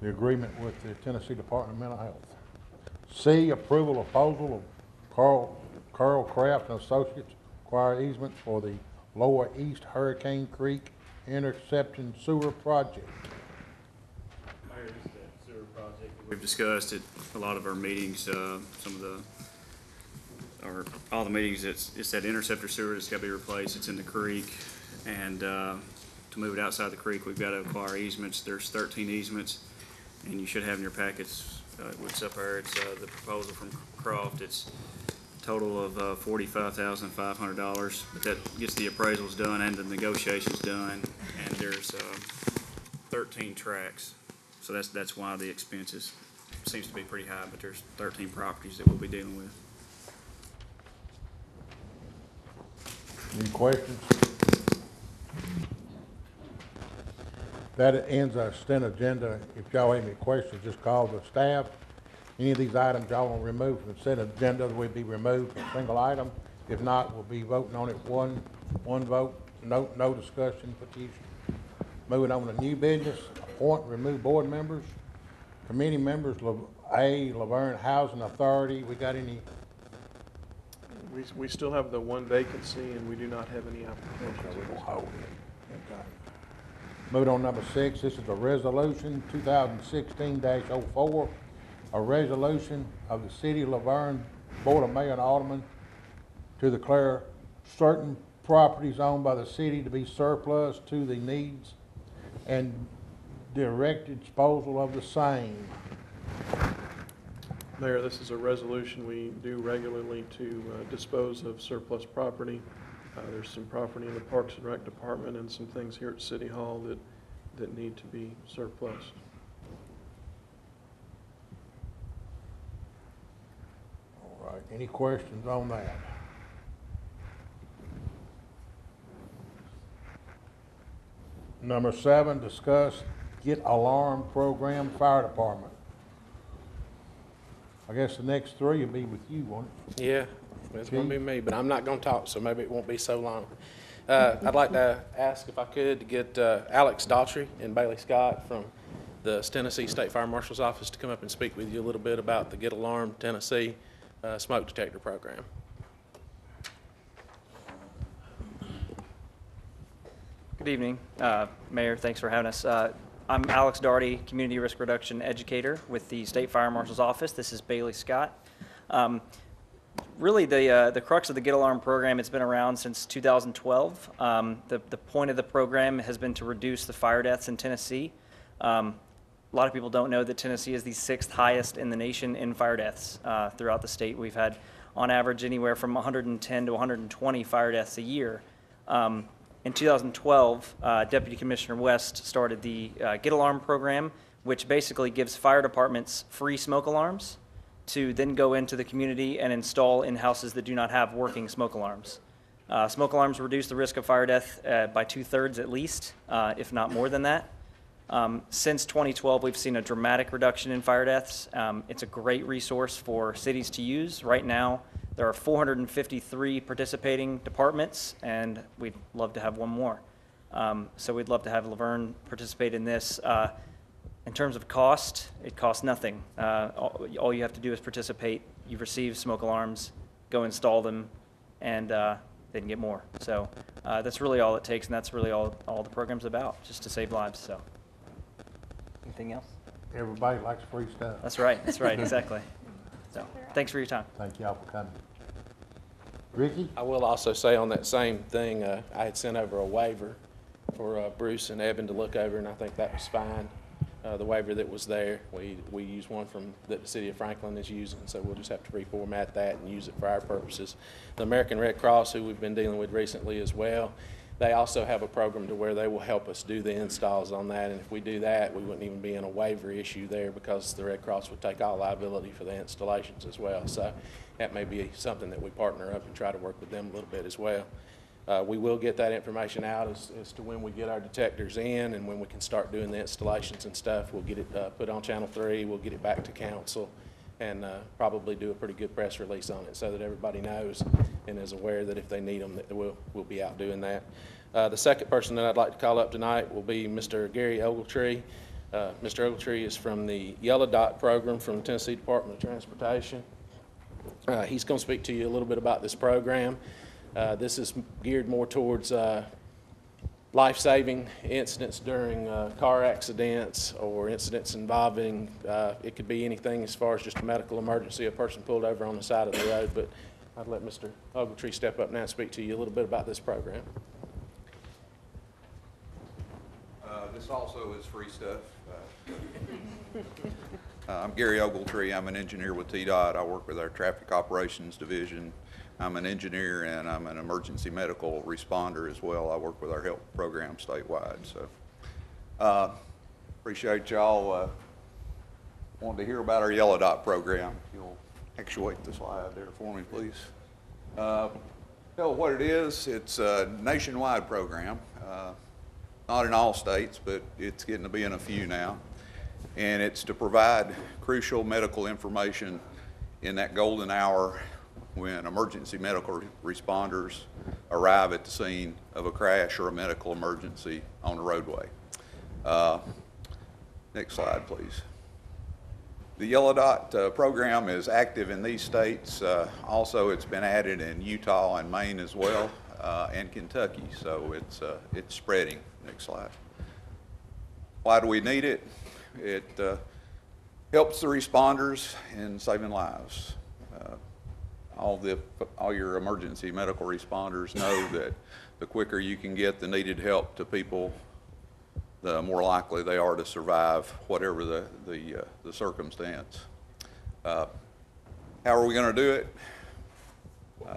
the agreement with the Tennessee Department of Mental Health? C, approval of proposal of Carl Craft and Associates, acquire easement for the Lower East Hurricane Creek Interception Sewer Project. Mayor, this is that sewer project we've discussed at a lot of our meetings, all the meetings, it's that interceptor sewer that's got to be replaced. It's in the creek, and to move it outside the creek, we've got to acquire easements. There's 13 easements, and you should have in your packets what's up there. It's the proposal from Croft. It's a total of $45,500, but that gets the appraisals done and the negotiations done, and there's 13 tracks. So that's why the expenses seems to be pretty high, but there's 13 properties that we'll be dealing with. Any questions? That ends our consent agenda. If y'all have any questions, just call the staff. Any of these items y'all want to remove from the consent agenda will be removed from a single item. If not, we'll be voting on it one vote, no discussion, petition. Moving on to new business, appoint and remove board members, committee members, Laverne Housing Authority. We got any? We still have the one vacancy, and we do not have any applications. Okay. Moving on number 6, this is a resolution 2016-04, a resolution of the City of Laverne Board of Mayor and Aldermen to declare certain properties owned by the city to be surplus to the needs and directed disposal of the same. Mayor, this is a resolution we do regularly to dispose of surplus property. There's some property in the Parks and Rec Department and some things here at City Hall that need to be surplused. All right, any questions on that? Number 7, discuss Get Alarm Program Fire Department. I guess the next 3 will be with you, won't it? Yeah, it's going to be me, but I'm not going to talk, so maybe it won't be so long. I'd like to ask if I could to get Alex Daughtry and Bailey Scott from the Tennessee State Fire Marshal's Office to come up and speak with you a little bit about the Get Alarm Tennessee smoke detector program. Good evening, Mayor. Thanks for having us. I'm Alex Daughtry, Community Risk Reduction Educator with the State Fire Marshal's Office. This is Bailey Scott. Really, the crux of the Get Alarm program, it's been around since 2012. The point of the program has been to reduce the fire deaths in Tennessee. A lot of people don't know that Tennessee is the 6th highest in the nation in fire deaths throughout the state. We've had, on average, anywhere from 110 to 120 fire deaths a year. In 2012, Deputy Commissioner West started the Get Alarm program, which basically gives fire departments free smoke alarms to then go into the community and install in houses that do not have working smoke alarms. Smoke alarms reduce the risk of fire death by 2/3 at least, if not more than that. Since 2012, we've seen a dramatic reduction in fire deaths. It's a great resource for cities to use. Right now, there are 453 participating departments, and we'd love to have one more. So we'd love to have Laverne participate in this. In terms of cost, it costs nothing. All you have to do is participate. You receive smoke alarms, go install them, and then get more. So that's really all it takes, and that's really all the program's about, just to save lives. So, anything else? everybody likes free stuff. That's right, exactly. So, thanks for your time. Thank y'all for coming. Ricky? I will also say on that same thing, I had sent over a waiver for Bruce and Evan to look over, and I think that was fine. The waiver that was there, we use one from that the city of Franklin is using, so we'll just have to reformat that and use it for our purposes. The American Red Cross, who we've been dealing with recently as well, they also have a program to where they will help us do the installs on that, and if we do that, we wouldn't even be in a waiver issue there because the Red Cross would take all liability for the installations as well. So that may be something that we partner up and try to work with them a little bit as well. We will get that information out as to when we get our detectors in and when we can start doing the installations and stuff. We'll get it put on Channel 3, we'll get it back to council, and probably do a pretty good press release on it so that everybody knows and is aware that if they need them, that we'll be out doing that. The second person that I'd like to call up tonight will be Mr. Gary Ogletree. Mr. Ogletree is from the Yellow Dot program from the Tennessee Department of Transportation. He's going to speak to you a little bit about this program. This is geared more towards life-saving incidents during car accidents or incidents involving, it could be anything as far as just a medical emergency, a person pulled over on the side of the road. But I'd let Mr. Ogletree step up now and speak to you a little bit about this program. This also is free stuff. I'm Gary Ogletree. I'm an engineer with TDOT. I work with our Traffic Operations Division. I'm an engineer and I'm an emergency medical responder as well. I work with our health program statewide. So appreciate y'all wanting to hear about our Yellow Dot program. You'll actuate the slide there for me, please. Tell what it is. It's a nationwide program. Not in all states, but it's getting to be in a few now. And it's to provide crucial medical information in that golden hour when emergency medical responders arrive at the scene of a crash or a medical emergency on the roadway. Next slide, please. The Yellow Dot program is active in these states. Also, it's been added in Utah and Maine as well, and Kentucky, so it's spreading. Next slide. Why do we need it? It helps the responders in saving lives. All your emergency medical responders know that the quicker you can get the needed help to people, the more likely they are to survive whatever the circumstance. How are we going to do it?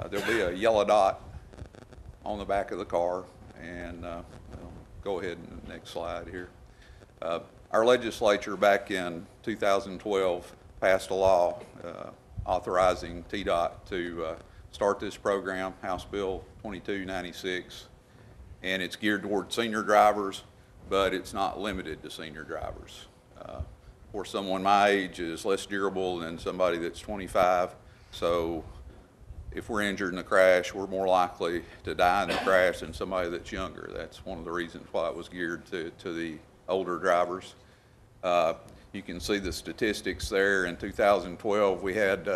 There'll be a yellow dot on the back of the car, and go ahead and next slide here. Our legislature back in 2012 passed a law authorizing TDOT to start this program, House Bill 2296, and it's geared toward senior drivers, but it's not limited to senior drivers. Or someone my age is less durable than somebody that's 25, so if we're injured in a crash, we're more likely to die in the crash than somebody that's younger. That's one of the reasons why it was geared to the older drivers. You can see the statistics there. In 2012, we had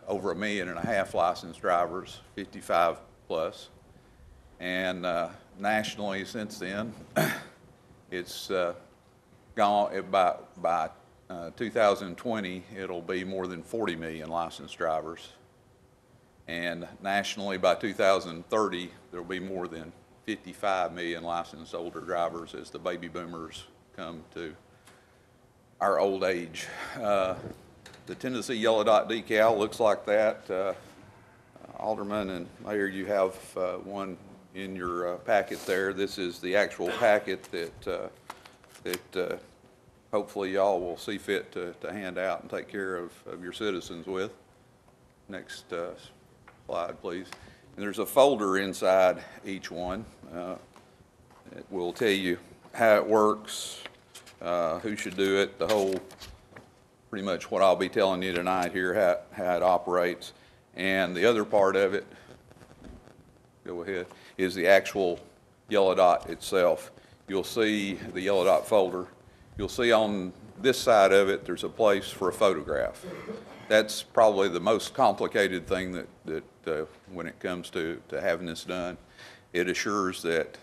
over 1.5 million licensed drivers, 55 plus. And nationally since then, it's gone, by 2020, it'll be more than 40 million licensed drivers. And nationally, by 2030, there'll be more than 55 million licensed older drivers as the baby boomers come to our old age. The Tennessee Yellow Dot decal looks like that. Alderman and Mayor, you have one in your packet there. This is the actual packet that hopefully y'all will see fit to hand out and take care of your citizens with. Next slide, please. And there's a folder inside each one. It will tell you how it works, who should do it, the whole, pretty much what I'll be telling you tonight here, how it operates. And the other part of it, go ahead, is the actual Yellow Dot itself. You'll see the Yellow Dot folder. You'll see on this side of it, there's a place for a photograph. That's probably the most complicated thing that when it comes to having this done. It assures that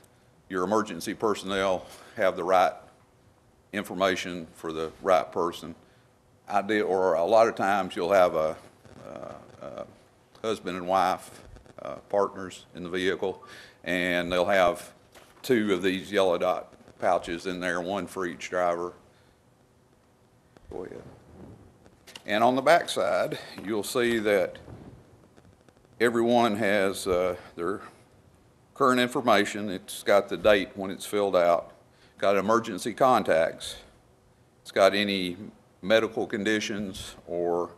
your emergency personnel have the right information for the right person. Or a lot of times you'll have a husband and wife, partners in the vehicle, and they'll have 2 of these yellow dot pouches in there, 1 for each driver. Go ahead. And on the back side, you'll see that everyone has their current information. It's got the date when it's filled out, got emergency contacts, it's got any medical conditions or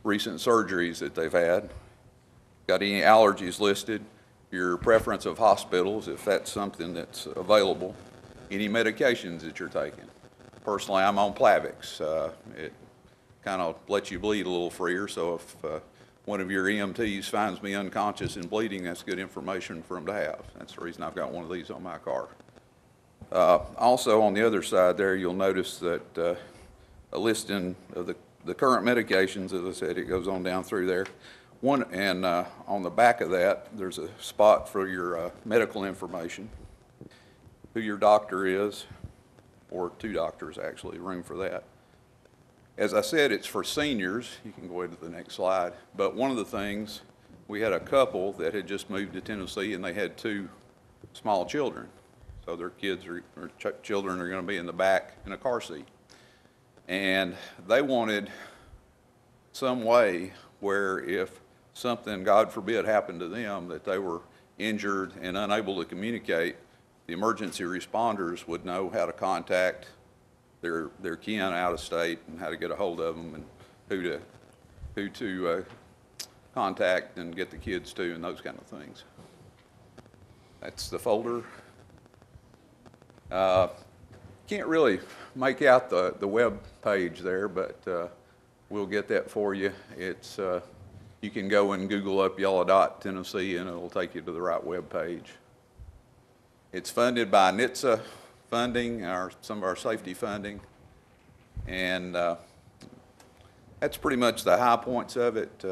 recent surgeries that they've had, got any allergies listed, your preference of hospitals if that's something that's available, any medications that you're taking. Personally, I'm on Plavix. It kind of lets you bleed a little freer, so if one of your EMTs finds me unconscious and bleeding, that's good information for them to have. That's the reason I've got one of these on my car. Also, on the other side there, you'll notice that a listing of the current medications. As I said, it goes on down through there. On the back of that, there's a spot for your medical information, who your doctor is, or 2 doctors actually, room for that. As I said, it's for seniors. You can go ahead to the next slide. But one of the things, we had a couple that had just moved to Tennessee and they had 2 small children. So their children are going to be in the back in a car seat. And they wanted some way where if something, God forbid, happened to them, that they were injured and unable to communicate, the emergency responders would know how to contact their kin out of state and how to get a hold of them and who to contact and get the kids to and those kind of things. That's the folder. Can't really make out the web page there, but we'll get that for you. It's you can go and Google up Yellow Dot Tennessee and it'll take you to the right web page. It's funded by NHTSA funding, some of our safety funding, and that's pretty much the high points of it.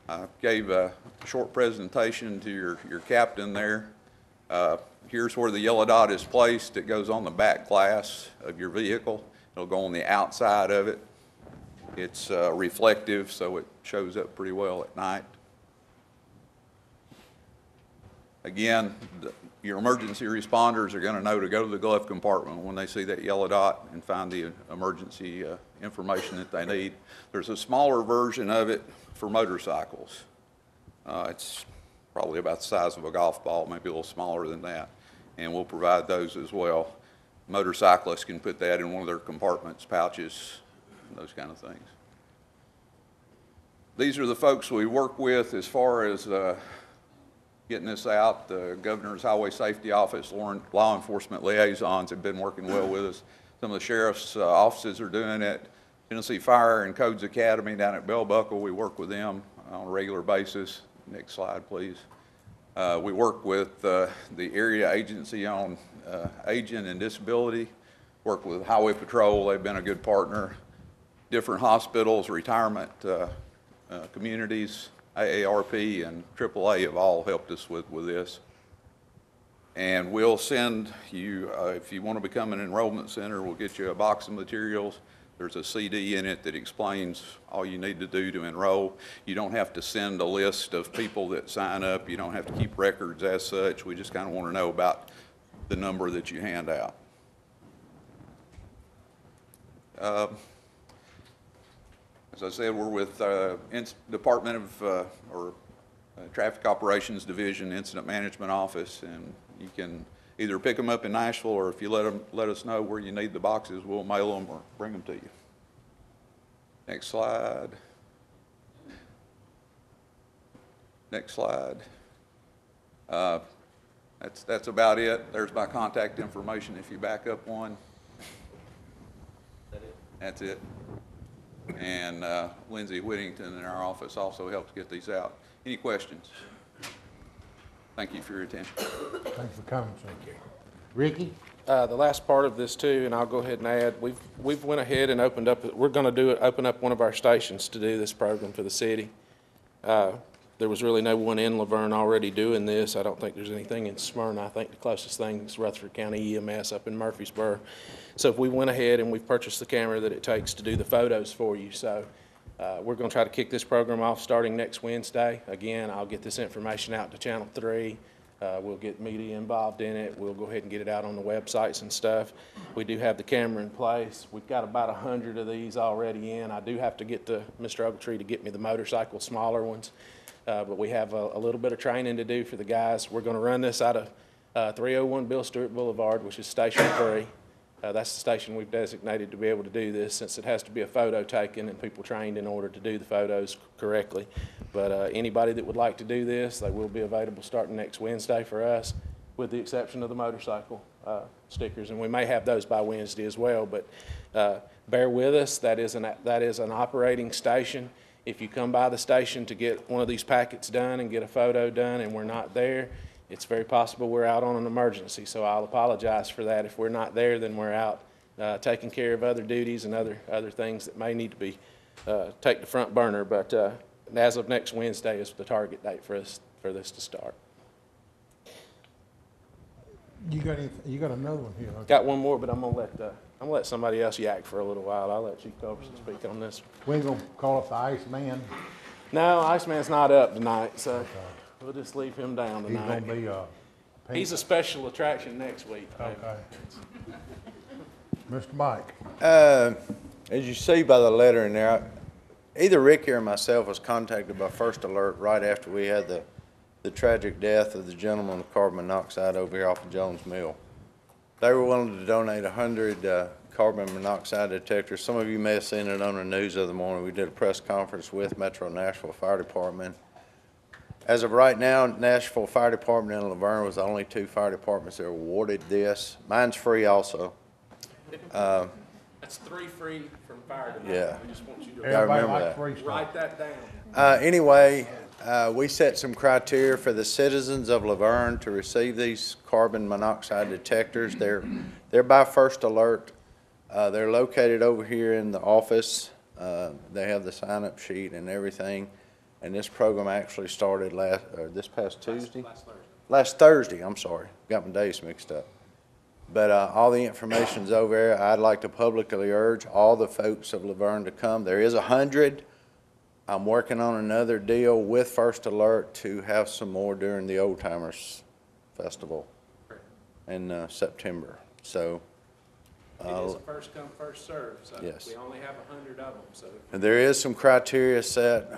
I gave a short presentation to your captain there. Here's where the yellow dot is placed. It goes on the back glass of your vehicle. It'll go on the outside of it. It's reflective, so it shows up pretty well at night. Again, your emergency responders are going to know to go to the glove compartment when they see that yellow dot and find the emergency information that they need. There's a smaller version of it for motorcycles. It's probably about the size of a golf ball, maybe a little smaller than that, and we'll provide those as well. Motorcyclists can put that in one of their compartments, pouches, those kind of things. These are the folks we work with as far as getting this out. The Governor's Highway Safety Office, law enforcement liaisons have been working well with us. Some of the sheriff's offices are doing it. Tennessee Fire and Codes Academy down at Bell Buckle, we work with them on a regular basis. Next slide, please. We work with the Area Agency on Aging and Disability, work with Highway Patrol, they've been a good partner. Different hospitals, retirement communities, AARP and AAA have all helped us with this. And we'll send you, if you want to become an enrollment center, we'll get you a box of materials. There's a CD in it that explains all you need to do to enroll. You don't have to send a list of people that sign up. You don't have to keep records as such. We just kind of want to know about the number that you hand out. As I said, we're with Department of Traffic Operations Division Incident Management Office, and you can either pick them up in Nashville, or if you let us know where you need the boxes, we'll mail them or bring them to you. Next slide. Next slide. That's about it. There's my contact information if you back up one. That's it. And Lindsay Whittington in our office also helps get these out. Any questions? Thank you for your attention. Thanks for coming, sir. Thank you. Ricky? The last part of this too, and I'll go ahead and add, we've went ahead and opened up, we're going to open up one of our stations to do this program for the city. there was really no one in Laverne already doing this. I don't think there's anything in Smyrna. I think the closest thing is Rutherford County EMS up in Murfreesboro. So if we went ahead and we've purchased the camera that it takes to do the photos for you. So we're going to try to kick this program off starting next Wednesday. Again, I'll get this information out to Channel 3. We'll get media involved in it. We'll go ahead and get it out on the websites and stuff. We do have the camera in place. We've got about 100 of these already in. I do have to get to Mr. Ogletree to get me the motorcycle smaller ones. But we have a little bit of training to do for the guys. We're going to run this out of 301 Bill Stewart Boulevard, which is Station 3. That's the station we've designated to be able to do this, since it has to be a photo taken and people trained in order to do the photos correctly. But anybody that would like to do this, they will be available starting next Wednesday for us, with the exception of the motorcycle stickers. And we may have those by Wednesday as well, but bear with us. That is an operating station. If you come by the station to get one of these packets done and get a photo done and we're not there, it's very possible we're out on an emergency. So I'll apologize for that. If we're not there, then we're out taking care of other duties and other things that may need to be take the front burner. But as of next Wednesday is the target date for this to start. You got another one here? Okay. Got one more, but I'm gonna let somebody else yak for a little while. I'll let Chief Culberson speak on this. We ain't gonna call up the Iceman. No, Iceman's not up tonight, so okay. We'll just leave him down tonight. He's gonna be he's a special attraction next week. Okay. Mr. Mike. As you see by the letter in there, either Ricky or myself was contacted by First Alert right after we had the tragic death of the gentleman with carbon monoxide over here off of Jones Mill. They were willing to donate 100 carbon monoxide detectors. Some of you may have seen it on the news the other morning. We did a press conference with Metro Nashville Fire Department. As of right now, Nashville Fire Department and Laverne was the only two fire departments that were awarded this. Mine's free also. That's 3 free from fire department. Yeah. We just want you to remember that. Write that down. Anyway, we set some criteria for the citizens of Laverne to receive these carbon monoxide detectors. They're by First Alert. They're located over here in the office. They have the sign-up sheet and everything. And this program actually started this past Tuesday? Last Thursday, I'm sorry. Got my days mixed up. But all the information's over there. I'd like to publicly urge all the folks of Laverne to come. There is 100. I'm working on another deal with First Alert to have some more during the Old Timers Festival in September. So it is a first come, first serve. So yes. We only have 100 of them. So and there is some criteria set,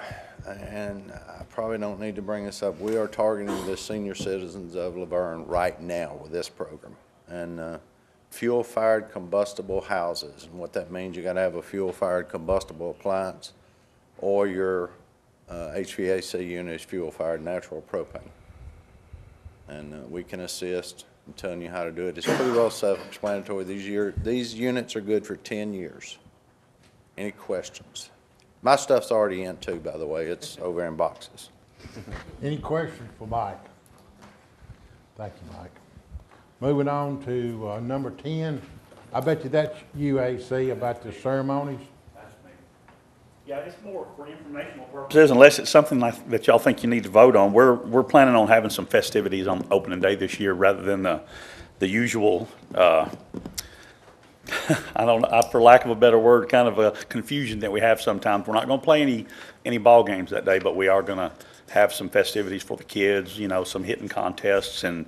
and I probably don't need to bring this up. We are targeting the senior citizens of Laverne right now with this program. And fuel-fired combustible houses. And what that means, you got to have a fuel-fired combustible appliance, or your HVAC unit is fuel-fired natural propane. And we can assist in telling you how to do it. It's pretty well self-explanatory. These units are good for 10 years. Any questions? My stuff's already in too, by the way. It's over in boxes. Any questions for Mike? Thank you, Mike. Moving on to number 10. I bet you that's UAC about the ceremonies. Yeah, it's more for informational purposes, unless it's something like that y'all think you need to vote on. We're planning on having some festivities on opening day this year rather than the usual, I don't know, for lack of a better word, kind of a confusion that we have sometimes. We're not going to play any ball games that day, but we are going to have some festivities for the kids, you know, some hitting contests, and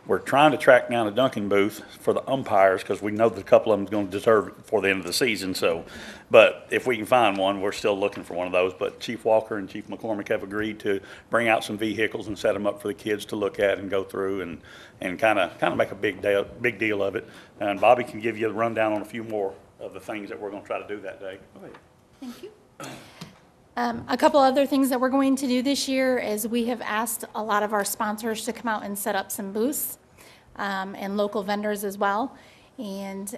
we're trying to track down a dunking booth for the umpires because we know that a couple of them is going to deserve it before the end of the season. So, but if we can find one, we're still looking for one of those. But Chief Walker and Chief McCormick have agreed to bring out some vehicles and set them up for the kids to look at and go through and kind of make a big deal of it. And Bobby can give you a rundown on a few more of the things that we're going to try to do that day. Go ahead. Thank you. A couple other things that we're going to do this year is we have asked a lot of our sponsors to come out and set up some booths and local vendors as well, and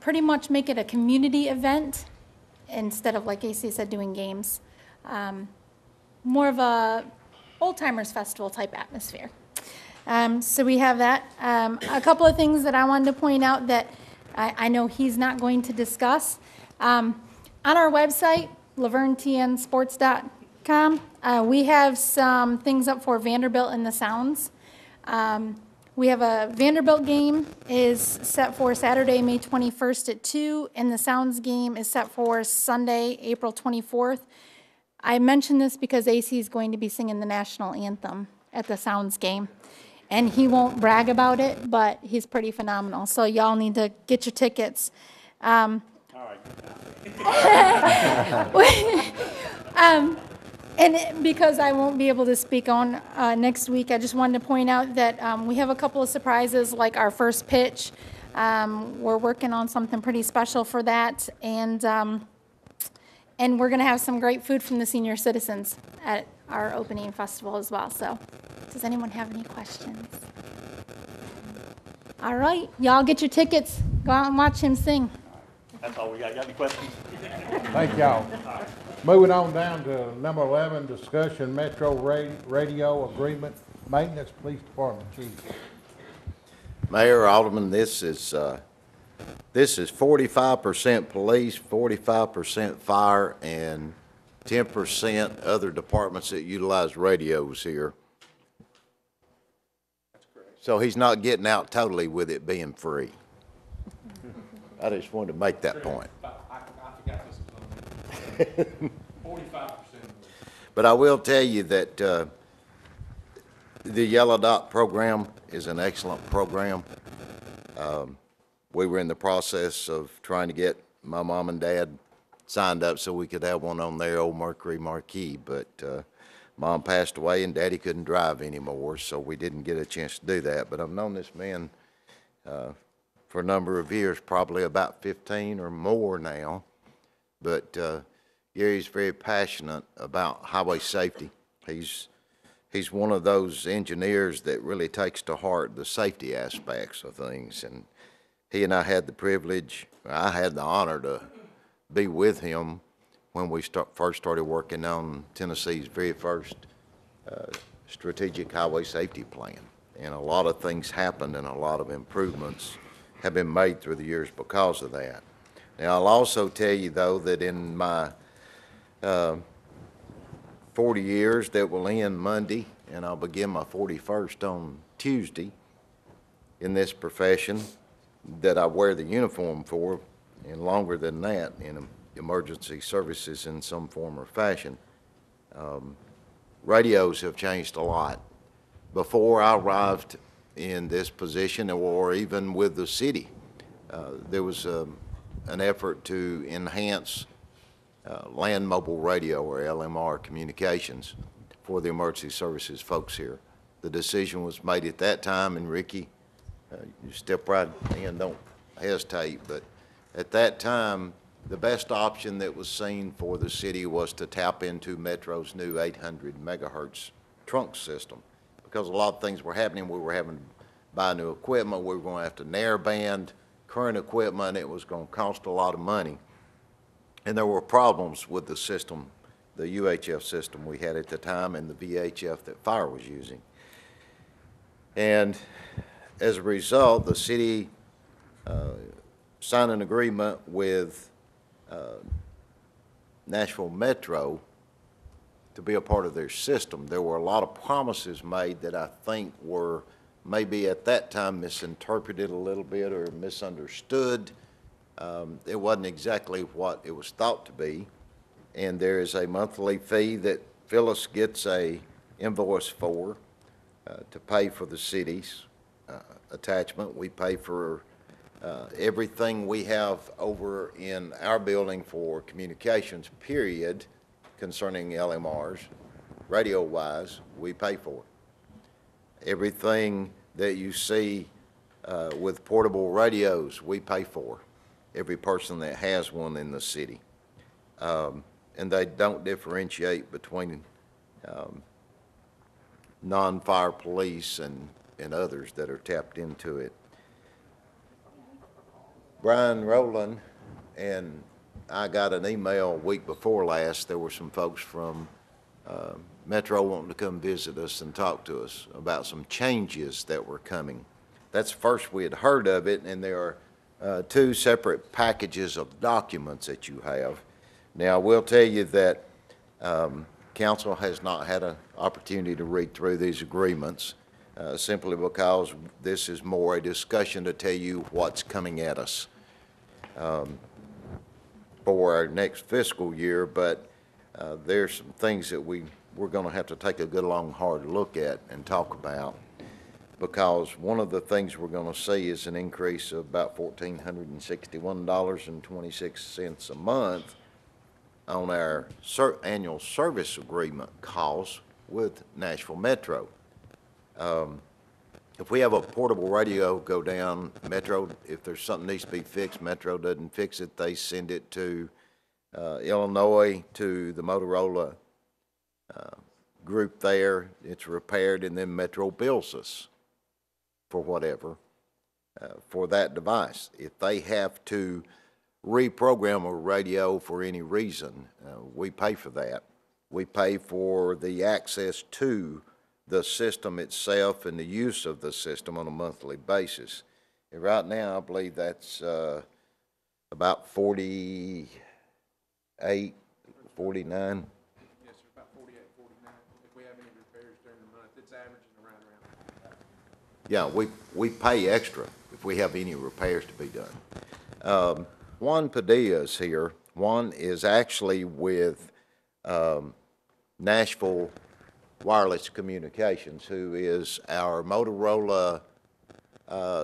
pretty much make it a community event instead of, like AC said, doing games. More of a old timers festival type atmosphere. So we have that. A couple of things that I wanted to point out that I know he's not going to discuss. On our website, LaverneTNSports.com. We have some things up for Vanderbilt and the Sounds. We have a Vanderbilt game is set for Saturday, May 21st at 2, and the Sounds game is set for Sunday, April 24th. I mention this because AC is going to be singing the national anthem at the Sounds game. And he won't brag about it, but he's pretty phenomenal. So y'all need to get your tickets. All right. And because I won't be able to speak on next week, I just wanted to point out that we have a couple of surprises, like our first pitch. We're working on something pretty special for that, and we're going to have some great food from the senior citizens at our opening festival as well. So, does anyone have any questions? All right, y'all get your tickets. Go out and watch him sing. That's all we got. Got any questions? Thank y'all. Moving on down to number 11, discussion Metro radio agreement, maintenance, police department chief. Mayor, Alderman, this is 45% police, 45% fire, and 10% other departments that utilize radios here. That's correct. So he's not getting out totally with it being free. I just wanted to make that point. I forgot this was on 45%. But I will tell you that the Yellow Dot program is an excellent program. We were in the process of trying to get my mom and dad signed up so we could have one on their old Mercury Marquis, but Mom passed away and Daddy couldn't drive anymore, so we didn't get a chance to do that. But I've known this man for a number of years, probably about 15 or more now. But Gary's very passionate about highway safety. He's one of those engineers that really takes to heart the safety aspects of things. And he and I had the privilege, I had the honor to be with him when we first started working on Tennessee's very first strategic highway safety plan. And a lot of things happened and a lot of improvements have been made through the years because of that. Now, I'll also tell you, though, that in my 40 years that will end Monday, and I'll begin my 41st on Tuesday in this profession that I wear the uniform for, and longer than that in emergency services in some form or fashion, radios have changed a lot. Before I arrived in this position, or even with the city, there was an effort to enhance land mobile radio, or LMR, communications for the emergency services folks here. The decision was made at that time, and Ricky, you step right in, don't hesitate, but at that time, the best option that was seen for the city was to tap into Metro's new 800 megahertz trunk system, because a lot of things were happening. We were having to buy new equipment. We were going to have to narrowband current equipment. It was going to cost a lot of money. And there were problems with the system, the UHF system we had at the time and the VHF that fire was using. And as a result, the city signed an agreement with Nashville Metro to be a part of their system. There were a lot of promises made that I think were maybe at that time misinterpreted a little bit or misunderstood. It wasn't exactly what it was thought to be. And there is a monthly fee that Phyllis gets a invoice for to pay for the city's attachment. We pay for everything we have over in our building for communications, period, concerning LMRs, radio-wise, we pay for it. Everything that you see with portable radios, we pay for. Every person that has one in the city. And they don't differentiate between non-fire police and others that are tapped into it. Brian Rowland and I got an email a week before last. There were some folks from Metro wanting to come visit us and talk to us about some changes that were coming. That's the first we had heard of it, and there are two separate packages of documents that you have. Now, I will tell you that council has not had an opportunity to read through these agreements, simply because this is more a discussion to tell you what's coming at us for our next fiscal year, but there's some things that we're going to have to take a good, long, hard look at and talk about, because one of the things we're going to see is an increase of about $1,461.26 a month on our annual service agreement costs with Nashville Metro. If we have a portable radio go down, Metro, if there's something needs to be fixed, Metro doesn't fix it. They send it to Illinois, to the Motorola group there. It's repaired, and then Metro bills us for whatever for that device. If they have to reprogram a radio for any reason, we pay for that. We pay for the access to the system itself and the use of the system on a monthly basis. And right now, I believe that's about 48, 49. Yes, sir, about 48, 49. If we have any repairs during the month, it's averaging around. Yeah, we pay extra if we have any repairs to be done. Juan Padilla is here. Juan is actually with Nashville Wireless Communications, who is our Motorola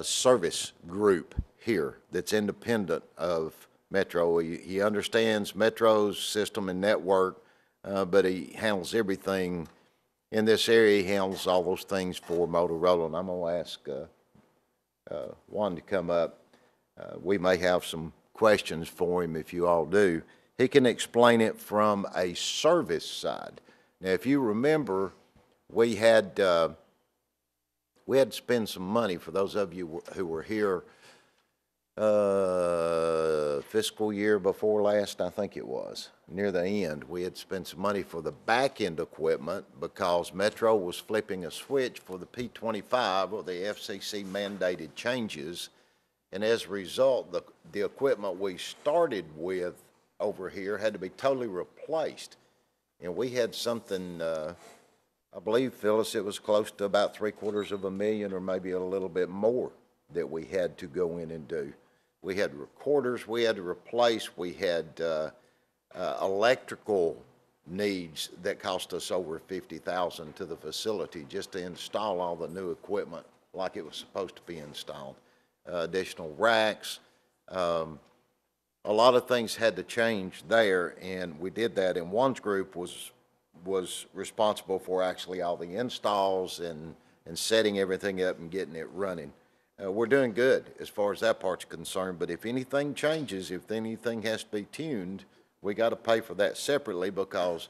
service group here that's independent of Metro. He understands Metro's system and network, but he handles everything in this area. He handles all those things for Motorola, and I'm going to ask Juan to come up. We may have some questions for him if you all do. He can explain it from a service side. Now, if you remember, we had to spend some money. For those of you who were here fiscal year before last, I think it was, near the end, we had spent some money for the back-end equipment because Metro was flipping a switch for the P25, or the FCC mandated changes, and as a result, the equipment we started with over here had to be totally replaced. And we had something, I believe, Phyllis, it was close to about $750,000 or maybe a little bit more that we had to go in and do. We had recorders we had to replace. We had electrical needs that cost us over $50,000 to the facility just to install all the new equipment like it was supposed to be installed. Additional racks. A lot of things had to change there, and we did that. And Juan's group was responsible for actually all the installs and setting everything up and getting it running. We're doing good as far as that part's concerned, but if anything changes, if anything has to be tuned, we got to pay for that separately because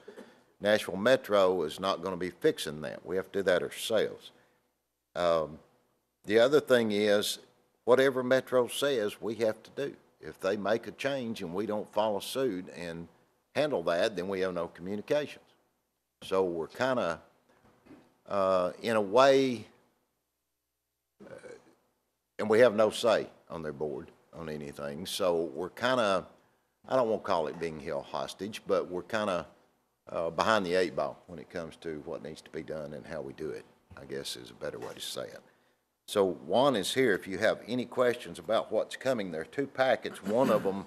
Nashville Metro is not going to be fixing that. We have to do that ourselves. The other thing is, whatever Metro says, we have to do. If they make a change and we don't follow suit and handle that, then we have no communications. So we're kind of, in a way, and we have no say on their board on anything. So we're kind of, I don't want to call it being held hostage, but we're kind of behind the eight ball when it comes to what needs to be done and how we do it, I guess is a better way to say it. So Juan is here. If you have any questions about what's coming, there are two packets. One of them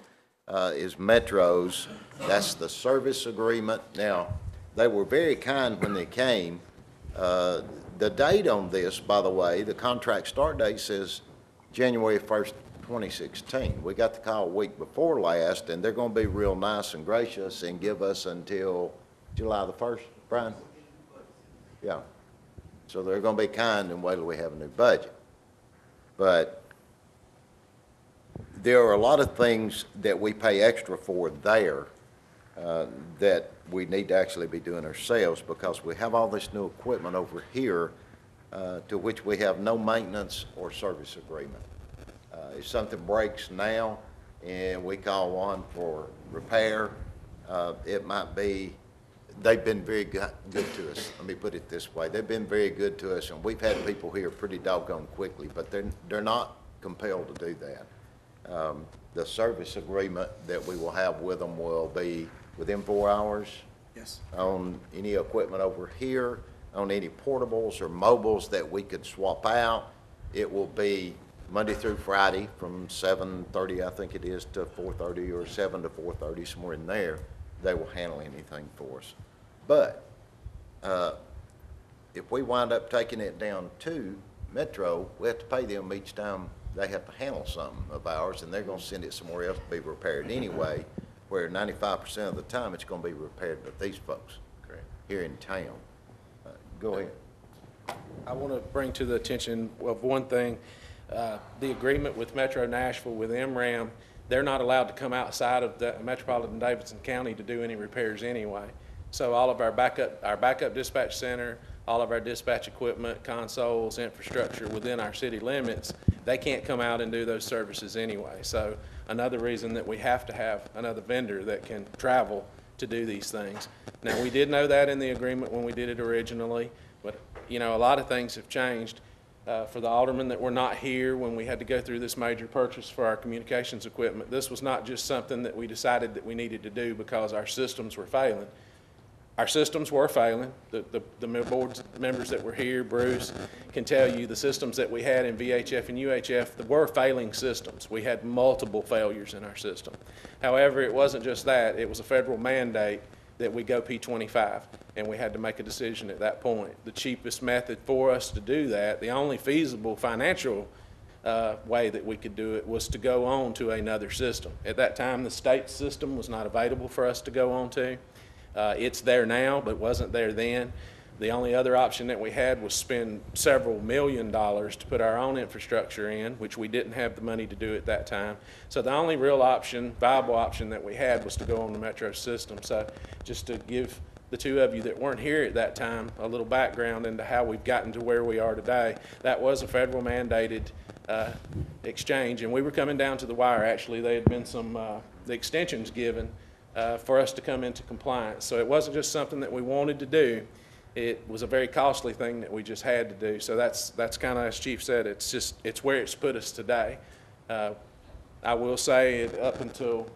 is Metro's. That's the service agreement. Now, they were very kind when they came. The date on this, by the way, the contract start date says January 1st, 2016. We got the call a week before last, and they're going to be real nice and gracious and give us until July the 1st, Brian? Yeah. So they're going to be kind and wait till we have a new budget. But there are a lot of things that we pay extra for there that we need to actually be doing ourselves because we have all this new equipment over here to which we have no maintenance or service agreement. If something breaks now and we call one for repair, it might be, they've been very good to us. Let me put it this way. They've been very good to us, and we've had people here pretty doggone quickly, but they're not compelled to do that. The service agreement that we will have with them will be within 4 hours, Yes. on any equipment over here, on any portables or mobiles that we could swap out. It will be Monday through Friday from 7:30, I think it is, to 4:30, or 7 to 4:30, somewhere in there. They will handle anything for us. But if we wind up taking it down to Metro, we have to pay them each time they have to handle something of ours, and they're going to send it somewhere else to be repaired anyway, where 95% of the time it's going to be repaired with these folks here in town. Go ahead. I want to bring to the attention of one thing, the agreement with Metro Nashville with MRAM, they're not allowed to come outside of the metropolitan Davidson County to do any repairs anyway. So all of our backup dispatch center, all of our dispatch equipment, consoles, infrastructure within our city limits, they can't come out and do those services anyway. So another reason that we have to have another vendor that can travel to do these things. Now, we did know that in the agreement when we did it originally, but you know, a lot of things have changed. For the aldermen that were not here when we had to go through this major purchase for our communications equipment, this was not just something that we decided that we needed to do because our systems were failing. Our systems were failing. The board members that were here, Bruce, can tell you the systems that we had in VHF and UHF were failing systems. We had multiple failures in our system. However, it wasn't just that. It was a federal mandate that we go P25, and we had to make a decision at that point. The cheapest method for us to do that, the only feasible financial way that we could do it, was to go on to another system. At that time, the state system was not available for us to go on to. It's there now, but wasn't there then. The only other option that we had was spend several $1 million to put our own infrastructure in, which we didn't have the money to do at that time. So the only real option, viable option that we had, was to go on the Metro system. So just to give the two of you that weren't here at that time a little background into how we've gotten to where we are today, that was a federal mandated exchange, and we were coming down to the wire. Actually, there had been some the extensions given for us to come into compliance. So it wasn't just something that we wanted to do. It was a very costly thing that we just had to do. So that's kind of, as Chief said, it's where it's put us today. I will say, up until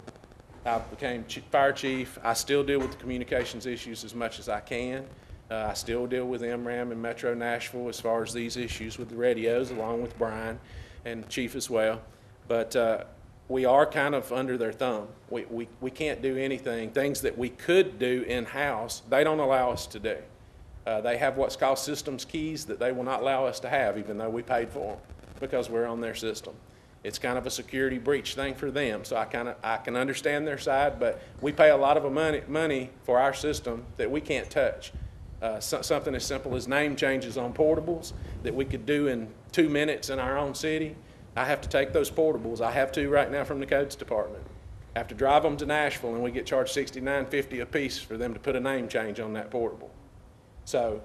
I became fire chief, I still deal with the communications issues as much as I can. I still deal with MRAM and Metro Nashville as far as these issues with the radios, along with Brian and Chief as well. But we are kind of under their thumb. We can't do anything. Things that we could do in-house, they don't allow us to do. They have what's called systems keys that they will not allow us to have, even though we paid for them, because we're on their system. It's kind of a security breach thing for them, so I can understand their side, but we pay a lot of money for our system that we can't touch. Something as simple as name changes on portables that we could do in 2 minutes in our own city. I have to take those portables. I have to right now from the codes department. I have to drive them to Nashville, and we get charged $69.50 a piece for them to put a name change on that portable. So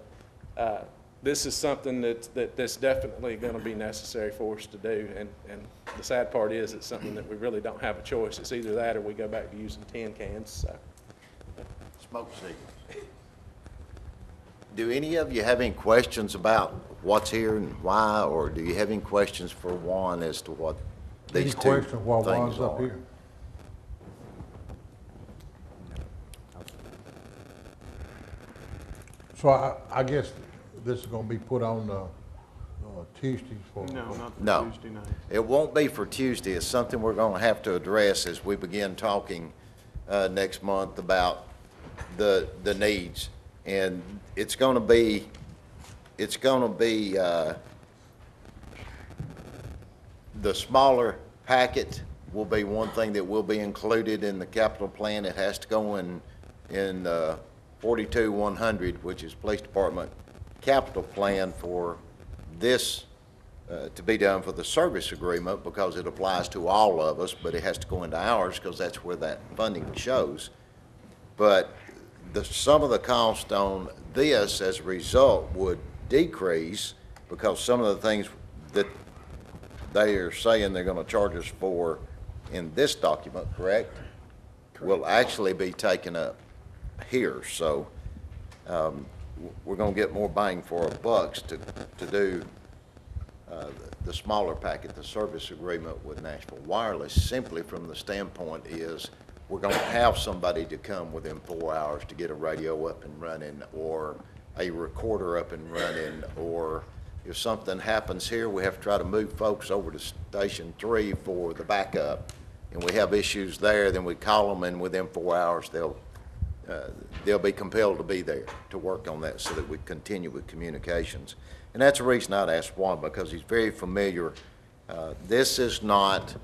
this is something that's definitely going to be necessary for us to do, and the sad part is it's something that we really don't have a choice. It's either that or we go back to using tin cans. So. Smoke signals. Do any of you have any questions about what's here and why, or do you have any questions for Juan as to what these two questions while things Juan's up are? here? So I guess this is gonna be put on Tuesdays for. No, not for No, Tuesday night. it won't be for Tuesday. It's something we're going to have to address as we begin talking next month about the needs. And it's going to be the smaller packet will be one thing that will be included in the capital plan. It has to go in 42-100, which is Police Department capital plan for this to be done for the service agreement, because it applies to all of us, but it has to go into ours because that's where that funding shows. But some of the cost on this as a result would decrease, because some of the things that they are saying they're going to charge us for in this document, correct, will actually be taken up here. So we're going to get more bang for our bucks to do the smaller packet, the service agreement with Nashville Wireless, simply from the standpoint is we're going to have somebody to come within 4 hours to get a radio up and running, or a recorder up and running, or if something happens here, we have to try to move folks over to Station 3 for the backup, and we have issues there, then we call them, and within 4 hours, they'll be compelled to be there to work on that so that we continue with communications. And that's the reason I'd ask Juan, because he's very familiar. This is not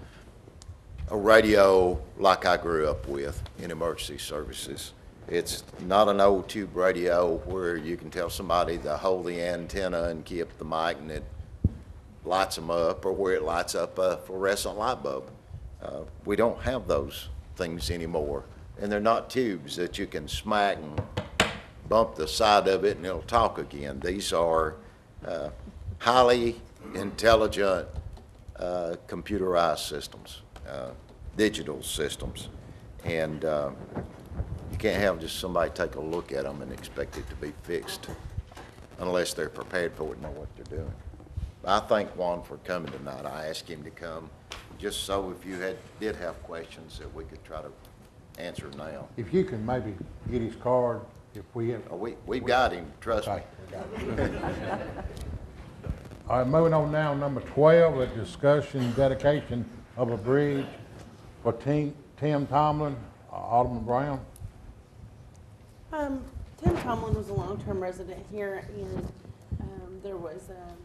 a radio like I grew up with in emergency services. It's not an old tube radio where you can tell somebody to hold the antenna and keep the mic and it lights them up, or where it lights up a fluorescent light bulb. We don't have those things anymore. And they're not tubes that you can smack and bump the side of it and it'll talk again. These are highly intelligent computerized systems, digital systems. And you can't have just somebody take a look at them and expect it to be fixed unless they're prepared for it and know what they're doing. I thank Juan for coming tonight. I asked him to come just so if you did have questions that we could try to answer now. If you can maybe get his card, if we have. We've got him, trust me. All right, moving on now, number 12, a discussion dedication of a bridge for Tim Tomlin, Alderman Brown. Tim Tomlin was a long-term resident here, and there was a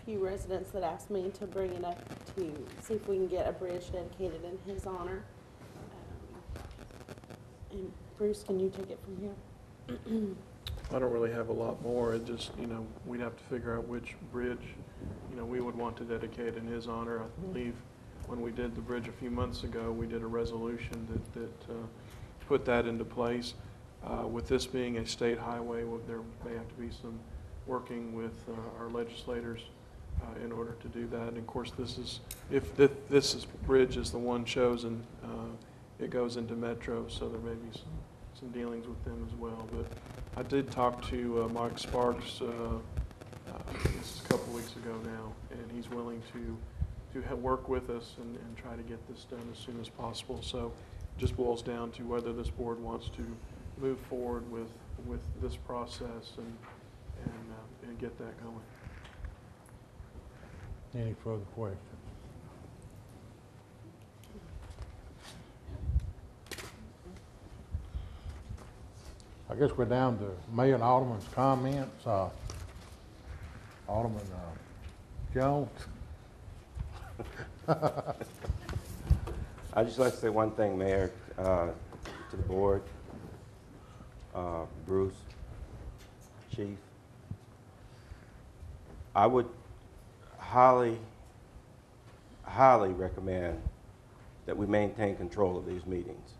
few residents that asked me to bring it up to see if we can get a bridge dedicated in his honor. And Bruce, can you take it from here? I don't really have a lot more. It just, we'd have to figure out which bridge, we would want to dedicate in his honor. I believe when we did the bridge a few months ago, we did a resolution that put that into place. With this being a state highway, there may have to be some working with our legislators in order to do that. And of course, if this bridge is the one chosen, it goes into Metro, so there may be some dealings with them as well. But I did talk to Mike Sparks, this is a couple weeks ago now, and he's willing to work with us and try to get this done as soon as possible. So it just boils down to whether this board wants to move forward with this process and get that going. Any further questions? I guess we're down to Mayor and Alderman's comments. Alderman Jones. I'd just like to say one thing, Mayor, to the board, Bruce, Chief. I would highly recommend that we maintain control of these meetings.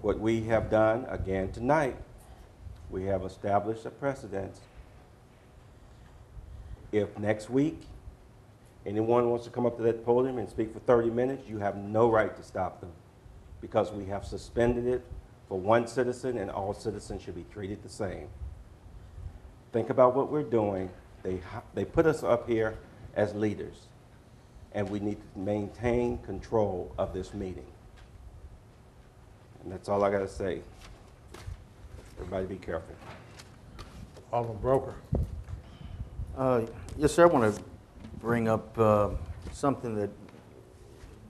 What we have done, again tonight, we have established a precedent. If next week anyone wants to come up to that podium and speak for 30 minutes, you have no right to stop them, because we have suspended it for one citizen, and all citizens should be treated the same. Think about what we're doing. They put us up here as leaders, and we need to maintain control of this meeting. And that's all I got to say. Everybody be careful. Alderman Broker. Yes, sir. I want to bring up something that,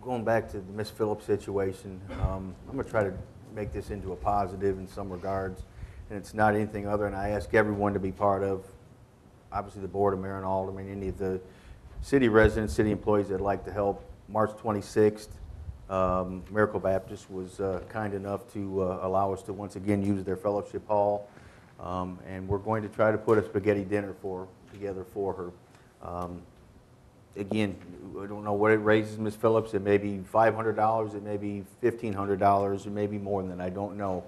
going back to the Miss Phillips situation, I'm going to try to make this into a positive in some regards. And it's not anything other than I ask everyone to be part of, obviously the Board of Mayor and Aldermen, any of the city residents, city employees that like to help. March 26th, Miracle Baptist was kind enough to allow us to once again use their fellowship hall. And we're going to try to put a spaghetti dinner together for her. Again, I don't know what it raises, Ms. Phillips. It may be $500, it may be $1,500, it may be more than that, I don't know.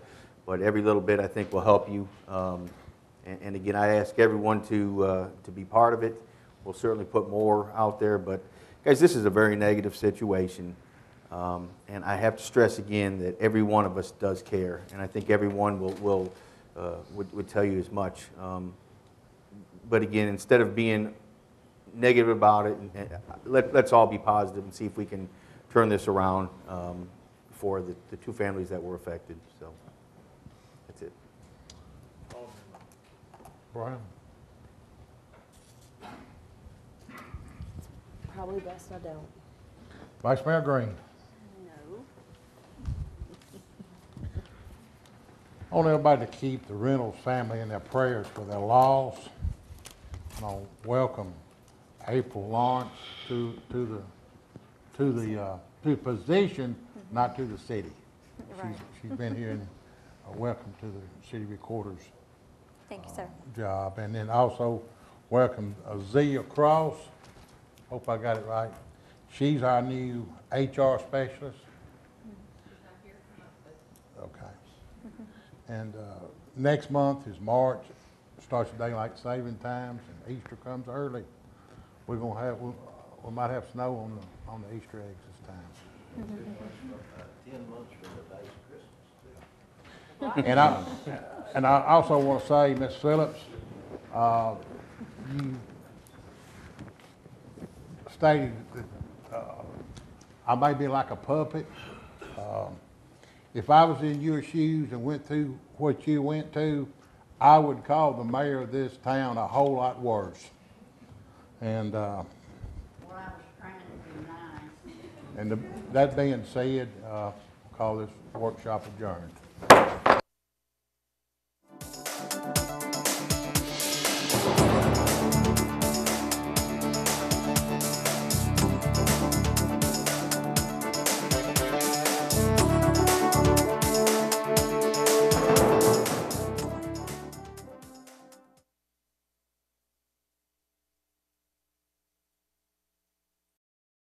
But every little bit I think will help you. And again, I ask everyone to be part of it. We'll certainly put more out there, but guys, this is a very negative situation. And I have to stress again that every one of us does care, and I think everyone would tell you as much. But again, instead of being negative about it, let's all be positive and see if we can turn this around. for the two families that were affected, so that's it. Brian? Probably best I don't. Vice Mayor Green? No. I want everybody to keep the Reynolds family in their prayers for their loss. And I'll welcome April Lawrence to the position, not to the city. Right. She's been here and welcome to the city recorder's Thank you, sir. job. And then also welcome Zia Cross. Hope I got it right. She's our new HR specialist. Okay. And next month is March. Starts the daylight saving times, and Easter comes early. We're gonna have we might have snow on the Easter eggs this time. 10 months from the day's Christmas. And I also want to say, Ms. Phillips, you stated that I may be like a puppet. If I was in your shoes and went through what you went to, I would call the mayor of this town a whole lot worse. And Well, I was trying to be nice. that being said, call this workshop adjourned.